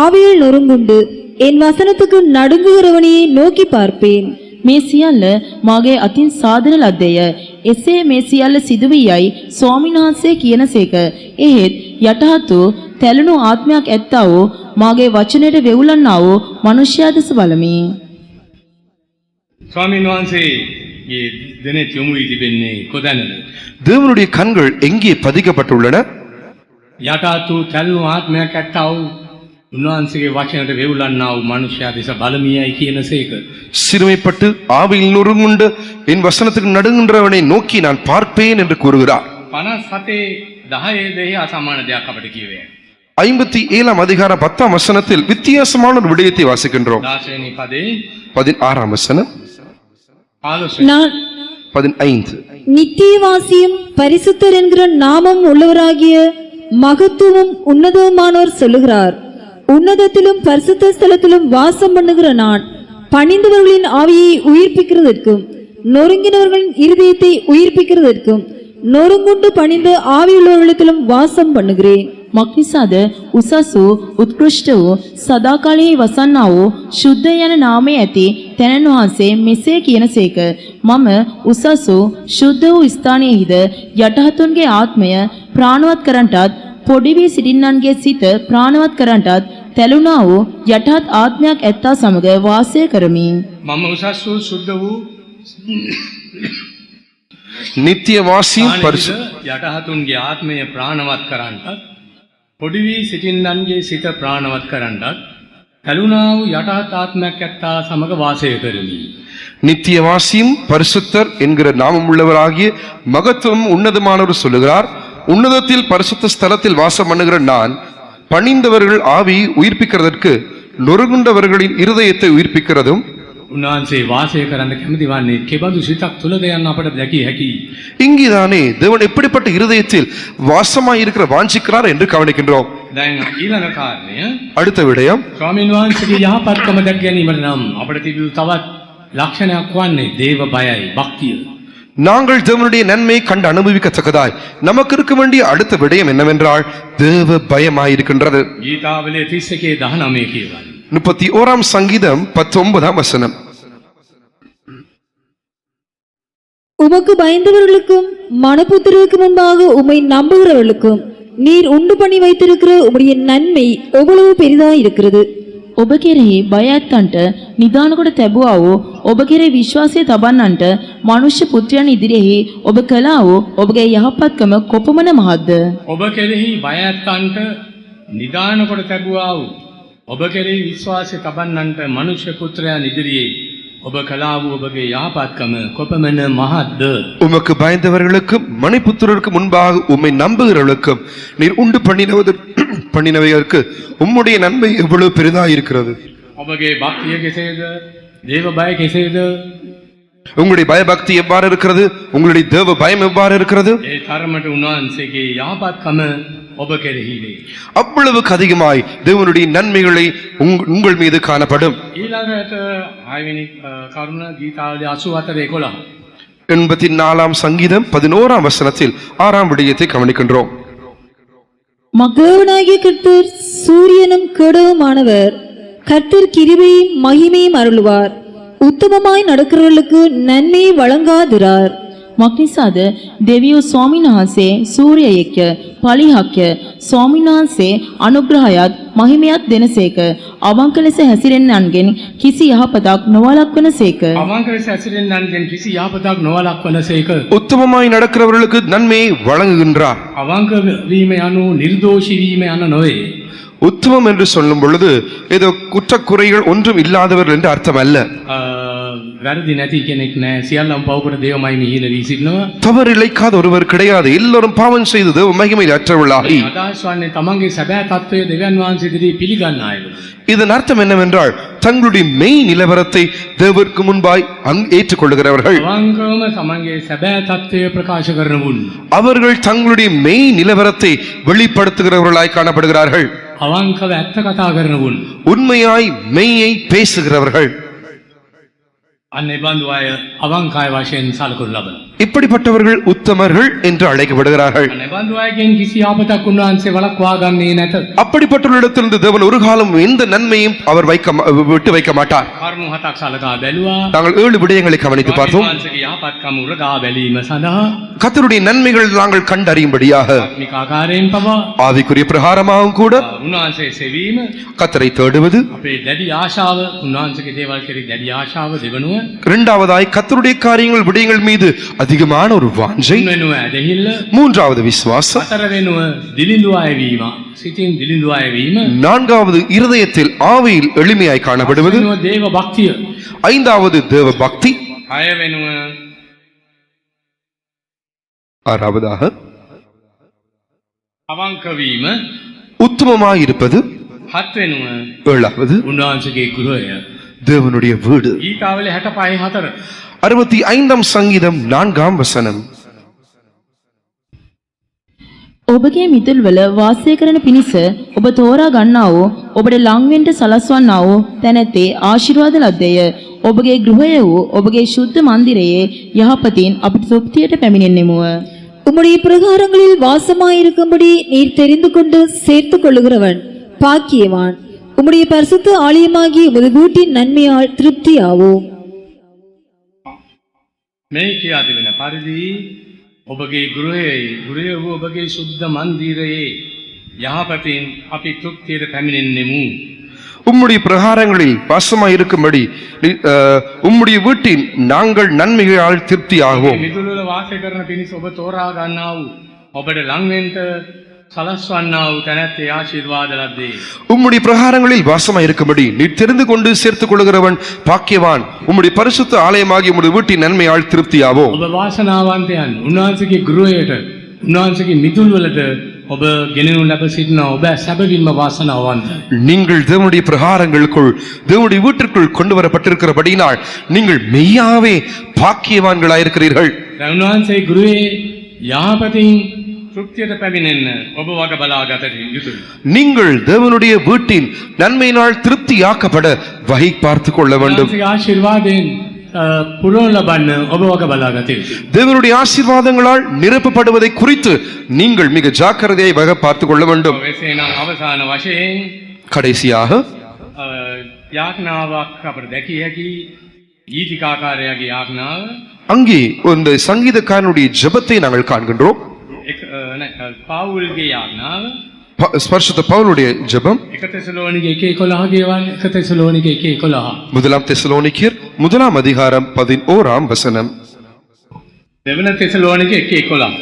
ஆவியில் நொறுங்குண்டு என் வசனத்துக்கு நடுங்குகிறவனையே நோக்கி பார்ப்பேன். මේ සියල්ල මාගේ අතින් සාධන ලද්දේය. එසේ මේ සියල්ල සිදුවියයි ස්වාමීන් වහන්සේ කියනසේක. එහෙත් යටහත් වූ තැළුණු ආත්මයක් ඇත්තා වූ මාගේ වචනයට වෙවුලන්නා වූ මනුෂ්‍යයා දෙස බලමි. ස්වාමීන් වහන්සේගේ දෙනෙත් යොමු වී තිබෙන්නේ කොතැනද? தேவனுடைய கண்கள் எங்கே பதிக்கப்பட்டுள்ளன? යටහත් වූ තැළුණු ආත්මයක් ඇත්තා වූ උන්වහන්සේගේ වචනයට වෙවුලන්නා වූ මනුෂ්‍යයා දෙස බලමියයි කියනසේක. சிறுமைப்பட்டு ஆவியில் நொறுங்குண்டு என் வசனத்துக்கு நடுங்குன்றவனை நோக்கி நான் பார்ப்பேன் என்று கூறுகிறார். 57 10 දෙහි අසමාන දෙයක් අපිට කියවේ. 57ஆம் அதிகாரம் 10ஆம் வசனத்தில் வித்தியாசமான ஒரு விடயத்தை வாசிக்கின்றோம். 10 වෙනි පදේ 16ஆம் வசனம் 15 நான் 15. நித்தியவாசியும் பரிசுத்தர் என்கிற நாமம் உள்ளவராகிய மகத்துவம் உன்னதமானவர் சொல்லுகிறார். உன்னதத்திலும் பரிசுத்த ஸ்தலத்திலும் வாசம் பண்ணுகிற நான் பணிந்தவர்களின் ஆவியை உயிர்ப்பிக்கிறதற்கும் நொறுங்கினவர்களின் இருதயத்தை உயிர்ப்பிக்கிறதற்கும் நொறுங்குண்டு பணிந்த ஆவியுள்ளவர்களிடத்திலும் வாசம் பண்ணுகிறேன். මක්නිසාද උසස් වූ උත්කෘෂ්ට වූ සදාකාලයේ වසන්නා වූ ශුද්ධ යන නාමය ඇති තැනන් වහන්සේ මෙසේ කියනසේක. මම උසස් වූ ශුද්ධ වූ ස්ථානයෙහිද යටහතුන්ගේ ආත්මය ප්‍රාණවත් කරන්ටත් පොඩි වී සිටින්නන්ගේ සිත ප්‍රාණවත් කරන්ටත් තැළුණා වූ යටහත් ආත්මයක් ඇත්තා සමග වාසය කරමි. මම උසස් වූ සුද්ධ වූ நித்தியவாசியும் பரிசு යටහතුන්ගේ ආත්මය ප්‍රාණවත් කරන්නත් පොඩි වී සිටින්නන්ගේ සිත ප්‍රාණවත් කරන්නත් තැළුණා වූ යටහත් ආත්මයක් ඇත්තා සමග වාසය කරමි. நித்தியவாசியும் பரிசுத்தர் என்கிற நாமம் உள்ளவராகிய மகத்துவம் உன்னதமானவர் சொல்லுகிறார். உன்னதத்தில் பரிசுத்த ஸ்தலத்தில் வாசம் பண்ணுகிற நான் பணிந்தவர்கள் ஆவியை உயிர்ப்பிக்கிறதற்கு நொறுங்குண்டவர்களின் இருதயத்தை உயிர்ப்பிக்கிறதும் උන්වහන්සේ වාසය කරන්න කැමති වන්නේ කෙබඳු සිතක් තුලද යන්න අපට දැකිය හැකියි. இங்கேதானே தேவன் எப்படிப்பட்ட இருதயத்தில் வாசமாய் இருக்கிற வாஞ்சிக்கிறார் என்று கவனிக்கின்றோம். දැන් ඊළඟ කාරණය அடுத்த விடயம் ස්වාමීන් වහන්සේගේ යහපත්කම දැක ගැනීමට නම් අපිට තිබූ තවත් ලක්ෂණයක් වන්නේ දේව බයයි භක්තිය. நாங்கள் தேவனுடைய நன்மையை கண்டு அனுபவிக்கத்தக்கதாய் நமக்கு இருக்க வேண்டிய அடுத்த விடயம் என்னவென்றால் தேவ பயமாயிருக்கின்றது. ගීතාවලිය 31 19 කියවන්නේ. 31ஆம் சங்கீதம் 19ஆம் வசனம். உமக்கு பயந்தவர்களுக்கும் மனப்புத்திரருக்கு முன்பாக உம்மை நம்புகிறவர்களுக்கும் நீர் உண்டு பண்ணி வைத்திருக்கிற உம்முடைய நன்மை எவ்வளவு பெரிதாய் இருக்கிறது. ඔබ කෙරෙහි බය ඇත්තන්ට නිදාන කොට තැබුවා වූ ඔබ කෙරෙහි විශ්වාසය තබන්නන්ට මනුෂ්‍ය පුත්‍රයන් ඉදිරියෙහි ඔබ කළා වූ ඔබගේ යහපත්කම කොපමණ මහත්ද. ඔබ කෙරෙහි බය ඇත්තන්ට නිදාන කොට තැබුවා වූ ඔබ කෙරෙහි විශ්වාසය තබන්නන්ට මනුෂ්‍ය පුත්‍රයන් ඉදිරියේ ඔබ කළා වූ ඔබගේ යහපත්කම කොපමණ මහත්ද. உமக்கு பயந்தவர்களுக்கும் மணிபுத்திரருக்கு முன்பாக உம்மை நம்புகிறவர்களுக்கும் நீர் உண்டு பண்ணினவைகளுக்கு உம்முடைய நன்மை எவ்வளவு பெரிதாயிருக்கிறது. ඔබගේ භක්තිය කෙසේද? දේව බය කෙසේද? உங்களுடைய பயபக்தி எவ்வாறு இருக்கிறது? உங்களுடைய தேவ பயம் எவ்வாறு இருக்கிறது? ඒ තරමට උන්වහන්සේගේ යහපත්කම ඔබ කෙරෙහි වේ. அவ்வளவுக்கு அதிகமாய் தேவனுடைய நன்மைகளை உங்கள் மீது காணப்படும். ඊළඟට 6 වෙනි කරුණ ගීතාවලිය 84 11. 84ஆம் சங்கீதம் 11ஆம் வசனத்தில் 6ஆம் விடயத்தை கவனிக்கின்றோம். தேவனாகிய கர்த்தர் சூரியனும் கேடவுமானவர். கர்த்தர் கிருபையும் மகிமையும் அருளுவார். உத்தமமாய் நடக்கிறவர்களுக்கு நன்மையை வழங்காதிரார். මක්නිසාද දෙවියෝ ස්වාමීන් වහන්සේ සූර්යයෙක්ය පලිහක්ය ස්වාමීන් වහන්සේ අනුග්‍රහයත් මහිමයත් දෙනසේක අවංක ලෙස හැසිරෙන්නන්ගෙන් කිසි යහපතක් නොවළක්වනසේක අවංක ලෙස හැසිරෙන්නන්ගෙන් කිසි යහපතක් නොවළක්වනසේක உத்தமமாய் நடக்கிறவர்களுக்கு நன்மையை வழங்குகின்றார். අවංක වීම යනු නිර්දෝෂී වීම යන නොවේ. உத்தமம் என்று சொல்லும் பொழுது ஏதோ குற்றக்குறைகள் ஒன்றும் இல்லாதவர்கள் என்று அர்த்தம் அல்ல. වැරදි නැති කෙනෙක් නෑ. සියල්ලම පව් කර දේවමයි මිහින වී සිටිනවා. தவறு இழைக்காத ஒருவர் கிடையாது. எல்லோரும் பாவம் செய்து தேவ மகிமையில் அற்றவர்களாகி. අදහස් වන්නේ තමන්ගේ සැබෑ තත්ත්වය දෙවියන් වහන්සේ ඉදිරියේ පිළිගන්න අයව. இதன் அர்த்தம் என்னவென்றால் தங்களுடைய மெய் நிலவரத்தை தேவருக்கு முன்பாய் ஏற்றுக்கொள்ளுகிறவர்கள். අවංකවම තමන්ගේ සැබෑ තත්ත්වය ප්‍රකාශ කරන මුන්. அவர்கள் தங்களுடைய மெய் நிலவரத்தை வெளிப்படுத்துகிறவர்களாய் காணப்படுகிறார்கள். අවංකව ඇත්ත කතා කරන මුන්. உண்மையாய் மெய்யை பேசுகிறவர்கள். අන්න ඒ බඳු අය අවංක අය වශයෙන් සලකනු ලබනවා. இப்படிப்பட்டவர்கள் உத்தமர்கள் என்று அழைக்கப்படுகிறார்கள். අන්න ඒ බඳු අයගෙන් කිසි ආපතක් උන්වහන්සේ වළක්වා ගන්නේ නැත. அப்படிப்பட்டவர்களிடத்திலிருந்து தேவன் ஒரு காலம் எந்த நன்மையும் அவர் விட்டு வைக்க மாட்டார். කරුණු හතක් සලකා බැලුවා. நாங்கள் 7 விடயங்களை கவனித்து பார்த்தோம். වහන්සේගේ යහපත්කම උරගා බැලීම සඳහා கர்த்தருடைய நன்மைகள் நாங்கள் கண்டறியும்படியாக ආත්මික ආකාරයෙන් පවා ஆவிக்குரிய பிரகாரமாகவும் கூட උන්වහන්සේ සෙවීම கர்த்தரை தேடுவது, අපේ දැඩි ආශාව උන්වහන්සේගේ දේවල් කෙරෙහි දැඩි ආශාව දෙවනුව இரண்டாவதாய் கர்த்தருடைய காரியங்கள் விடயங்கள் மீது அதிகமான ஒரு வாஞ்சை, තුන්වෙනුව ඇදහිල්ල மூன்றாவது விசுவாசம், හතරවෙනුව දිලිඳු අය වීම සිතින් දිලිඳු අය වීම நான்காவது இருதயத்தில் ஆவியில் எளிமையாய் காணப்படுவது, පස්වෙනුව දේව භක්තිය ஐந்தாவது தேவ பக்தி, හයවෙනුව ஆறாவதாக අවංක වීම உத்தமமாய் இருப்பது, හත්වෙනුව ஏழாவது උන්වහන්සේගේ ගෘහය தேவனுடைய வீடு. ඊකාවල 65:4 65 சங்கீதம் 4 வசனம். ඔබගේ මිතුල්වල වාසය කරන පිණිස ඔබ තෝරා ගන්නා වූ ඔබට ලංවෙන්ට සලස්වන්නා වූ තැනැත්තේ ආශිර්වාද ලද්දේය. ඔබගේ ගෘහය වූ ඔබගේ ශුද්ධ මන්දිරයේ යහපතින් අපට තෘප්තියට පැමිණෙන්නෙමුව. உம்முடைய பிரகாரங்களில் வாசமாயிருக்கும்படி நீர் தெரிந்து கொண்டு சேர்த்து கொள்ளுகிறவன் பாக்கியவான். உம்முடைய பரிசுத்த ஆலயமாகிய உமது வீட்டின் நன்மையால் திருப்தியாவோம். මේ කියා තිබෙන පරිදි ඔබගේ ගෘහය වූ ඔබගේ සුද්ධ මන්දිරයේ යහපතින් අපි තෘප්තියට පැමිණෙන්නෙමු. உம்முடைய பிரகாரங்களில் வாசமாய் இருக்கும்படி உம்முடைய வீட்டில் நாங்கள் நன்மைகளால் திருப்தியாகும். මිදුල්වල වාසය කරන පිණිස ඔබ තෝරා ගන්නා වූ ඔබට ලංවෙන්ට සලස්වන්නා වූ තැනැත්තේ ආශිර්වාද ලද්දේ. உம்முடைய பிரகாரங்களில் வாசமாய் இருக்கும்படி நீர் தெரிந்து கொண்டு சேர்த்துக் கொள்ளுகிறவன் பாக்கியவான். உம்முடைய பரிசுத்த ஆலயமாகிய உம்முடைய வீட்டின் நன்மையால் திருப்தியாவோம். ඔබ වාසනාවන්තයන්. උන්වහන්සේගේ ගෘහයට උන්වහන්සේගේ මිදුල්වලට ඔබ ගෙනෙනු ලැබ සිටිනා ඔබ සැබවින්ම වාසනාවන්ත. நீங்கள் தேவனுடைய பிரகாரங்களுக்குள் தேவனுடைய வீட்டிற்குள் கொண்டு வரப்பட்டிருக்கிறபடியினால் நீங்கள் மெய்யாவே பாக்கியவான்களாயிருக்கிறீர்கள். උන්වහන්සේ ගෘහේ යහපතින් තෘප්තියට පැමිණෙන්න ඔබ වග බලාගත යුතුයි. நீங்கள் தேவனுடைய வீட்டின் நன்மையினால் திருப்தியாக்கப்பட வகை பார்த்துக் கொள்ள வேண்டும். උන්වහන්සේගේ ආශිර්වාදයෙන් පුරවන ලබන්න ඔබ වග බලාගත යුතුයි. தேவனுடைய ஆசீர்வாதங்களால் நிரப்பப்படுவதை குறித்து நீங்கள் மிக ஜாக்கிரதையை வகை பார்த்துக் கொள்ள வேண்டும். එසේනම් අවසාන වශයෙන් கடைசியாக යාඥාවක් අපට දැකිය හැකි ඊතිකාකාරයාගේ යාඥාව அங்கே இந்த சங்கீதக்காரனுடைய ஜெபத்தை நாங்கள் காண்கின்றோம். පවුල්ගේ යාඥාව பரிசுத்த பவுலுடைய ஜெபம் 1 තෙසලෝනික 1:11 කියවන්නේ 1 තෙසලෝනික 1:11 முதலாம் தெசலோனிக்கேர் 1 அதிகாரம் 11 வசனம். දෙවන තෙසලෝනික 1:11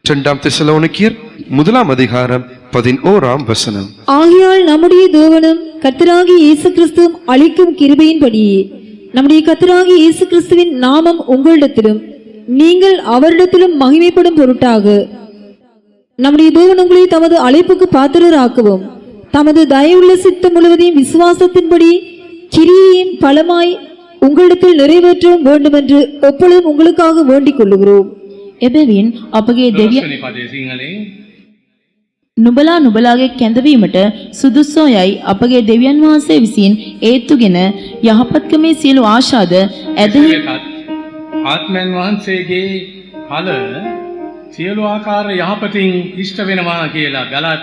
இரண்டாம் தெசலோனிக்கேர் 1 அதிகாரம் 11 வசனம். ஆகையால் நம்முடைய தேவனும் கர்த்தராகிய இயேசு கிறிஸ்துவும் அளிக்கும் கிருபையின்படி நம்முடைய கர்த்தராகிய இயேசு கிறிஸ்துவின் நாமம் உங்களிடத்திலும் நீங்கள் அவரிடத்திலும் மகிமைப்படும் பொருட்டாக நம்முடைய தேவன் உங்களை தமது அழைப்புக்கு பாத்திரராக்கவும் தமது தயவுள்ள சித்தம் முழுவதையும் விசுவாசத்தின்படி கிரியையும் பலமாய் உங்களிடத்தில் நிறைவேற்றவும் வேண்டும் என்று எப்பொழுதும் உங்களுக்காக வேண்டிக் கொள்ளுகிறோம். එබැවින් අපගේ දෙවියන් දොස්වැනි පදයේ සිංහලෙන් නුබලාගේ කැඳවීමට සුදුස්සෝ යයි අපගේ දෙවියන් වහන්සේ විසින් ඒත්තුගෙන යහපත්කමේ සියලු ආශාද ඇදහි ආත්මයන් වහන්සේගේ ඵල සියලු ආකාර යහපතින් ඉෂ්ට වෙනවා කියලා ගලත්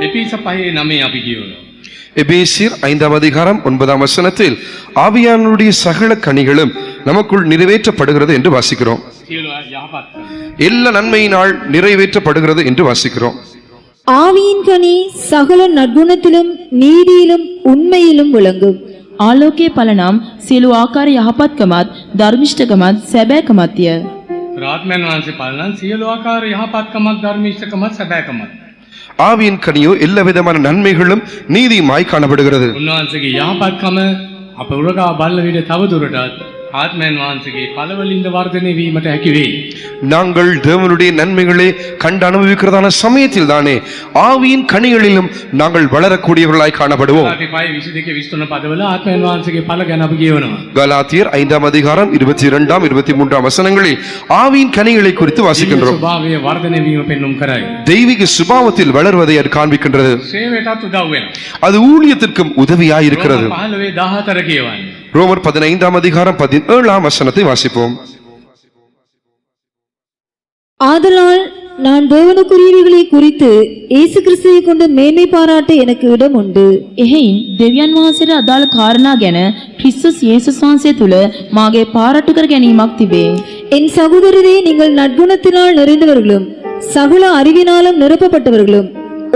එපිස 5:9 අපි කියවනවා. எபேசியர் 5 அதிகாரம் 9 வசனத்தில் ஆவியானவருடைய சகல கனிகளும் நமக்குள் நிறைவேற்றப்படுகிறது என்று வாசிக்கிறோம். සියලු යහපත් කම. எல்லா நன்மையினால் நிறைவேற்றப்படுகிறது என்று வாசிக்கிறோம். ஆவியின் கனி சகல நற்குணத்திலும் நீதியிலும் உண்மையிலும் விளங்கும். ආලෝකයේ ඵල නම් සියලු ආකාර යහපත්කමත් ධර්මිෂ්ඨකමත් සැබෑකමත්ය. ආත්මයන් වහන්සේ පලනන් සියලු ආකාර යහපත්කමත් ධර්මිෂ්ඨකමත් සැබෑකමත්. ஆவியின் கனியோ எல்லா விதமான நன்மைகளும் நீதியுமாய் காணப்படுகிறது. උන්වහන්සේගේ යහපත්කම අප උරගා බලන විට තවදුරටත් ආත්මයන් වහන්සේගේ පළවලින්ද වර්ධනය වීමට හැකි වේ. நாங்கள் தேவனுடைய நன்மைகளை கண்டு அனுபவிக்கிறதான சமயத்தில் தானே ஆவியின் கனிகளிலும் நாங்கள் வளரக்கூடியவர்களாய் காணப்படுவோம். ගලාති 5:22 23 පදවල ආත්මයන් වහන්සේගේ පළ ගැන අපි කියවනවා. கலாத்தியர் 5ஆம் அதிகாரம் 22ஆம் 23ஆம் வசனங்களில் ஆவியின் கனிகளை குறித்து வாசிக்கின்றோம். ස්වභාවයේ වර්ධනය වීම පෙන්눔 කරයි. தெய்வீக சுபாவத்தில் வளர்வதை அது காண்பிக்கின்றது. සේවයටත් උදව් වෙනවා. அது ஊழியத்திற்கும் உதவியாய் இருக்கிறது. 15:14 කියවන්නේ. ரோமர் 15ஆம் அதிகாரம் 17ஆம் வசனத்தை வாசிப்போம். ஆதலால் நான் தேவனுக்குரியவைகளை குறித்து இயேசு கிறிஸ்துவை கொண்டு மேன்மை பாராட்ட எனக்கு இடம் உண்டு. එහෙයින් දෙවියන් වහන්සේට අදාළ කාරණා ගැන ක්‍රිස්තුස් යේසුස් වහන්සේ තුල මාගේ පාරට්ටු කර ගැනීමක් තිබේ. என் சகோதரரே, நீங்கள் நற்குணத்தினால் நிறைந்தவர்களும் சகல அறிவினாலும் நிரப்பப்பட்டவர்களும்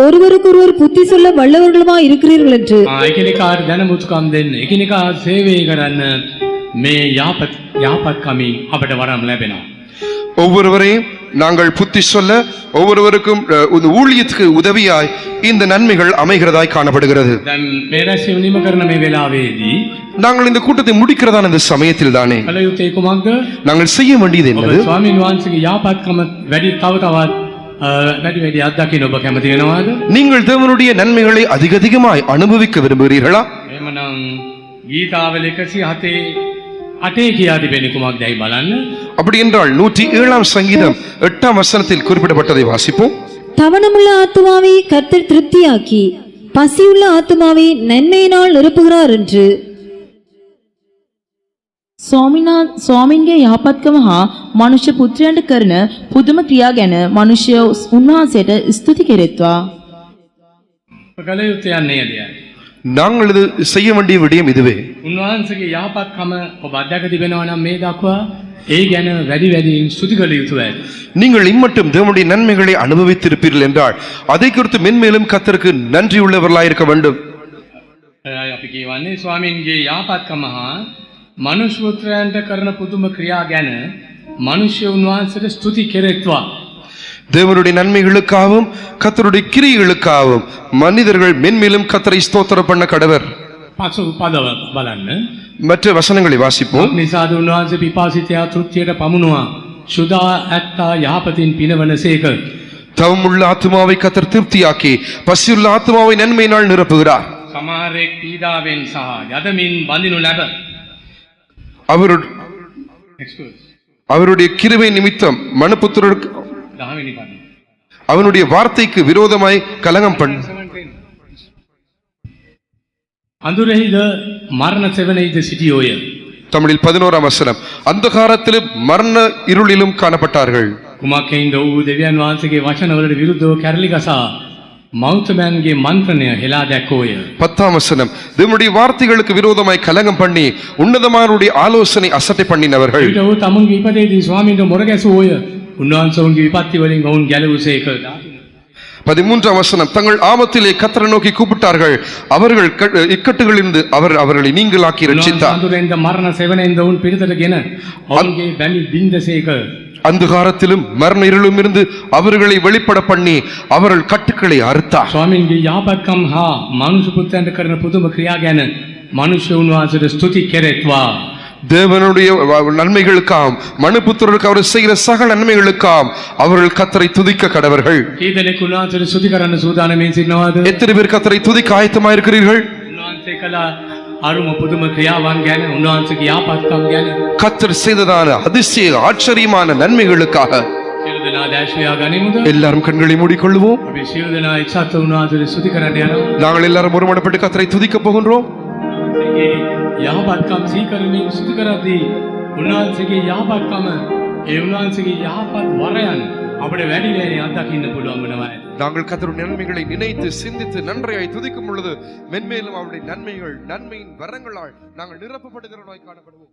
ஒருவருக்கொருவர் புத்தி சொல்ல வல்லவர்களுமாய் இருக்கிறீர்கள் என்று. එකිනෙකාට දැනුමුතුකම් දෙන්න, එකිනෙකා සේවය කරන්න මේ යහපත්කමින් අපට වරම් ලැබෙනවා. ஒவ்வொருவரையும் நாங்கள் புத்தி சொல்ல ஒவ்வொருவருக்கும் ஊழியத்துக்கு உதவியாய் இந்த நன்மைகள் அமைகிறதாய் காணப்படுகிறது. දැන් මේ රැස්වීම නිම කරන මේ වෙලාවේදී நாங்கள் இந்த கூட்டத்தை முடிக்கிறதான இந்த சமயத்தில் தானே කල යුත්තේ කුමක්ද? நாங்கள் செய்ய வேண்டியது ඔබ என்னது? ස්වාමීන් වහන්සේගේ යහපත්කම වැඩි තවත් වැඩි අත්දකින්න ඔබ කැමති වෙනවද? நீங்கள் தேவனுடைய நன்மைகளை அதிகமாய் அனுபவிக்க விரும்புகிறீர்களா? එහෙමනම් ගීතාවල 107:8 කියා තිබෙන්නේ කුමක්දයි බලන්න. அப்படி என்றால் 107ஆம் சங்கீதம் 8ஆம் வசனத்தில் குறிப்பிடப்பட்டதை வாசிப்போம். தவணமுள்ள ஆத்துமாவை கர்த்தர் திருப்தியாக்கி பசியுள்ள ஆத்துமாவை நன்மையினால் நிரப்புகிறார் என்று. ස්වාමින්ගේ යහපත්කම හා මනුෂ්‍ය පුත්‍රයන්ට කරන පුදුම ක්‍රියා ගැන මනුෂ්‍යයෝ උන්වහන්සේට ස්තුති කෙරෙත්වා. කල යුත්තේ යන්නේ නේද? நாங்கள் இது செய்ய வேண்டிய விடயம் இதுவே. උන්වහන්සේගේ යහපත්කම ඔබ අත්දැක තිබෙනවා නම් මේ දක්වා ඒ ගැන වැඩියෙන් ස්තුති කළ යුතුයි. நீங்கள் இம்மட்டும் தேவனுடைய நன்மைகளை அனுபவித்திருப்பீர்கள் என்றால் அதை குறித்து மென்மேலும் கர்த்தருக்கு நன்றி உள்ளவர்களாய் இருக்க வேண்டும். අපි කියවන්නේ ස්වාමීන්ගේ යහපත්කම හා මනුෂ්‍ය පුත්‍රයන්ට කරන පුදුම ක්‍රියා ගැන මනුෂ්‍ය උන්වහන්සේට ස්තුති කෙරෙත්වා. தேவனுடைய நன்மைகளுக்காகவும் கர்த்தருடைய கிரியைகளுக்காகவும் மனிதர்கள் மென்மேலும் கர்த்தரை ஸ்தோத்திரம் பண்ண கடவர். පසු පදව බලන්න. மற்ற வசனங்களை வாசிப்போம். නිසාද උන්වහන්සේ පිපාසිතයා තෘප්තියට පමුණුවා. සුදා ඇත්තා යහපතින් පිනවනසේක. தவமுள்ள ஆத்துமாவை கர்த்தர் திருப்தியாக்கி பசியுள்ள ஆத்துமாவை நன்மையினால் நிரப்புகிறார். සමහරෙක් පීඩාවෙන් සහ යදමින් බඳිනු ලැබ. அவருடைய கிருபை நிமித்தம் மனுபுத்திரருக்கு அவனுடைய வார்த்தைக்கு விரோதமாய் கலகம் பண்ண අඳුරෙහිද මරණ සෙවණෙහිද සිටියෝය. தமிழில் 11ஆம் வசனம். අන්ධකාරத்திலும் மரண இருளிலும் காணப்பட்டார்கள். කුමක්ෙන්ද වූ දෙවියන් වහන්සේගේ වචනවලට විරුද්ධව කැරලි ගසා மௌத்தமேன்ගේ මන්ත්‍රණය හෙලා දැක්කෝය. 10ஆம் வசனம். தேவனுடைய வார்த்தைகளுக்கு விரோதமாய் கலகம் பண்ணி உன்னதமானவருடைய ஆலோசனை அசட்டை பண்ணினவர்கள். ඊට ඔහු තමුන්ගේ ඉපදේදී ස්වාමීන්ට මොර ගැසුවෝය. උන්වහන්සේගේ විපත්ති වලින් ඔවුන් ගැලවුසේක. 13ஆம் வசனம். தங்கள் ஆபத்திலே கர்த்தரை நோக்கி கூப்பிட்டார்கள், அவர்கள் இக்கட்டுகளிலிருந்து அவர்களை நீங்களாக்கி ரட்சித்தார். අඳුරෙන්ද මරණ සෙවණෙන්ද ඔවුන් පිරිතටගෙන ඔවුන්ගේ බැලි බින්දසේක. அந்தகாரத்திலும் மரண இருளும் இருந்து அவர்களை வெளிப்பட பண்ணி அவர்கள் கட்டுக்களை அறுத்தார். ස්වාමීන්ගේ යහපත්කම් හා මනුෂ්‍ය පුත්‍රයන්ට කරන පුදුම ක්‍රියා ගැන මනුෂ්‍ය උන්වහන්සේට ස්තුති කෙරෙත්වා. தேவனுடைய நன்மைகளுக்காம் மனுபுத்திரருக்கு அவர் செய்கிற சகல நன்மைகளுக்காம் அவர்கள் கர்த்தரை துதிக்க கடவர்கள். කී දෙනෙක් උන්වහන්සේට ස්තුති කරන්න සූදානම්ෙන් සිටිනවද? எத்தனை பேர் கர்த்தரை துதிக்க ஆயத்தமாக இருக்கிறீர்கள்? උන්වහන්සේ කළ අරුම පුදුම ක්‍රියාවන් ගැන, උන්වහන්සේගේ යහපත්කම් ගැන, கர்த்தர் செய்ததான அதிசய ஆச்சரியமான நன்மைகளுக்காக සියලු දෙනා දැස්වියා ගනිමුද? எல்லாரும் கண்களை மூடிக்கொள்வோம். අපි සියලු දෙනා එක්සත් උන්වහන්සේට ස්තුති කරන්න යනවා. நாங்கள் எல்லாரும் ஒருமனப்பட்டு கர்த்தரை துதிக்க போகின்றோம். යහපත්කම් සීකරමින් ස්තුති කරද්දී උන්වහන්සේගේ යහපත්කම, ඒ උන්වහන්සේගේ යහපත් වරයන් අපිට වැඩි වෙන්නේ අත්දකින්න පුළුවන් වෙනවා. நாங்கள் கர்த்தருடைய நன்மைகளை நினைத்து சிந்தித்து நன்றியாய் துதிக்கும் பொழுது மென்மேலும் அவருடைய நன்மையின் வரங்களால் நாங்கள் நிரப்பப்படுகிறவர்களாய் காணப்படுவோம்.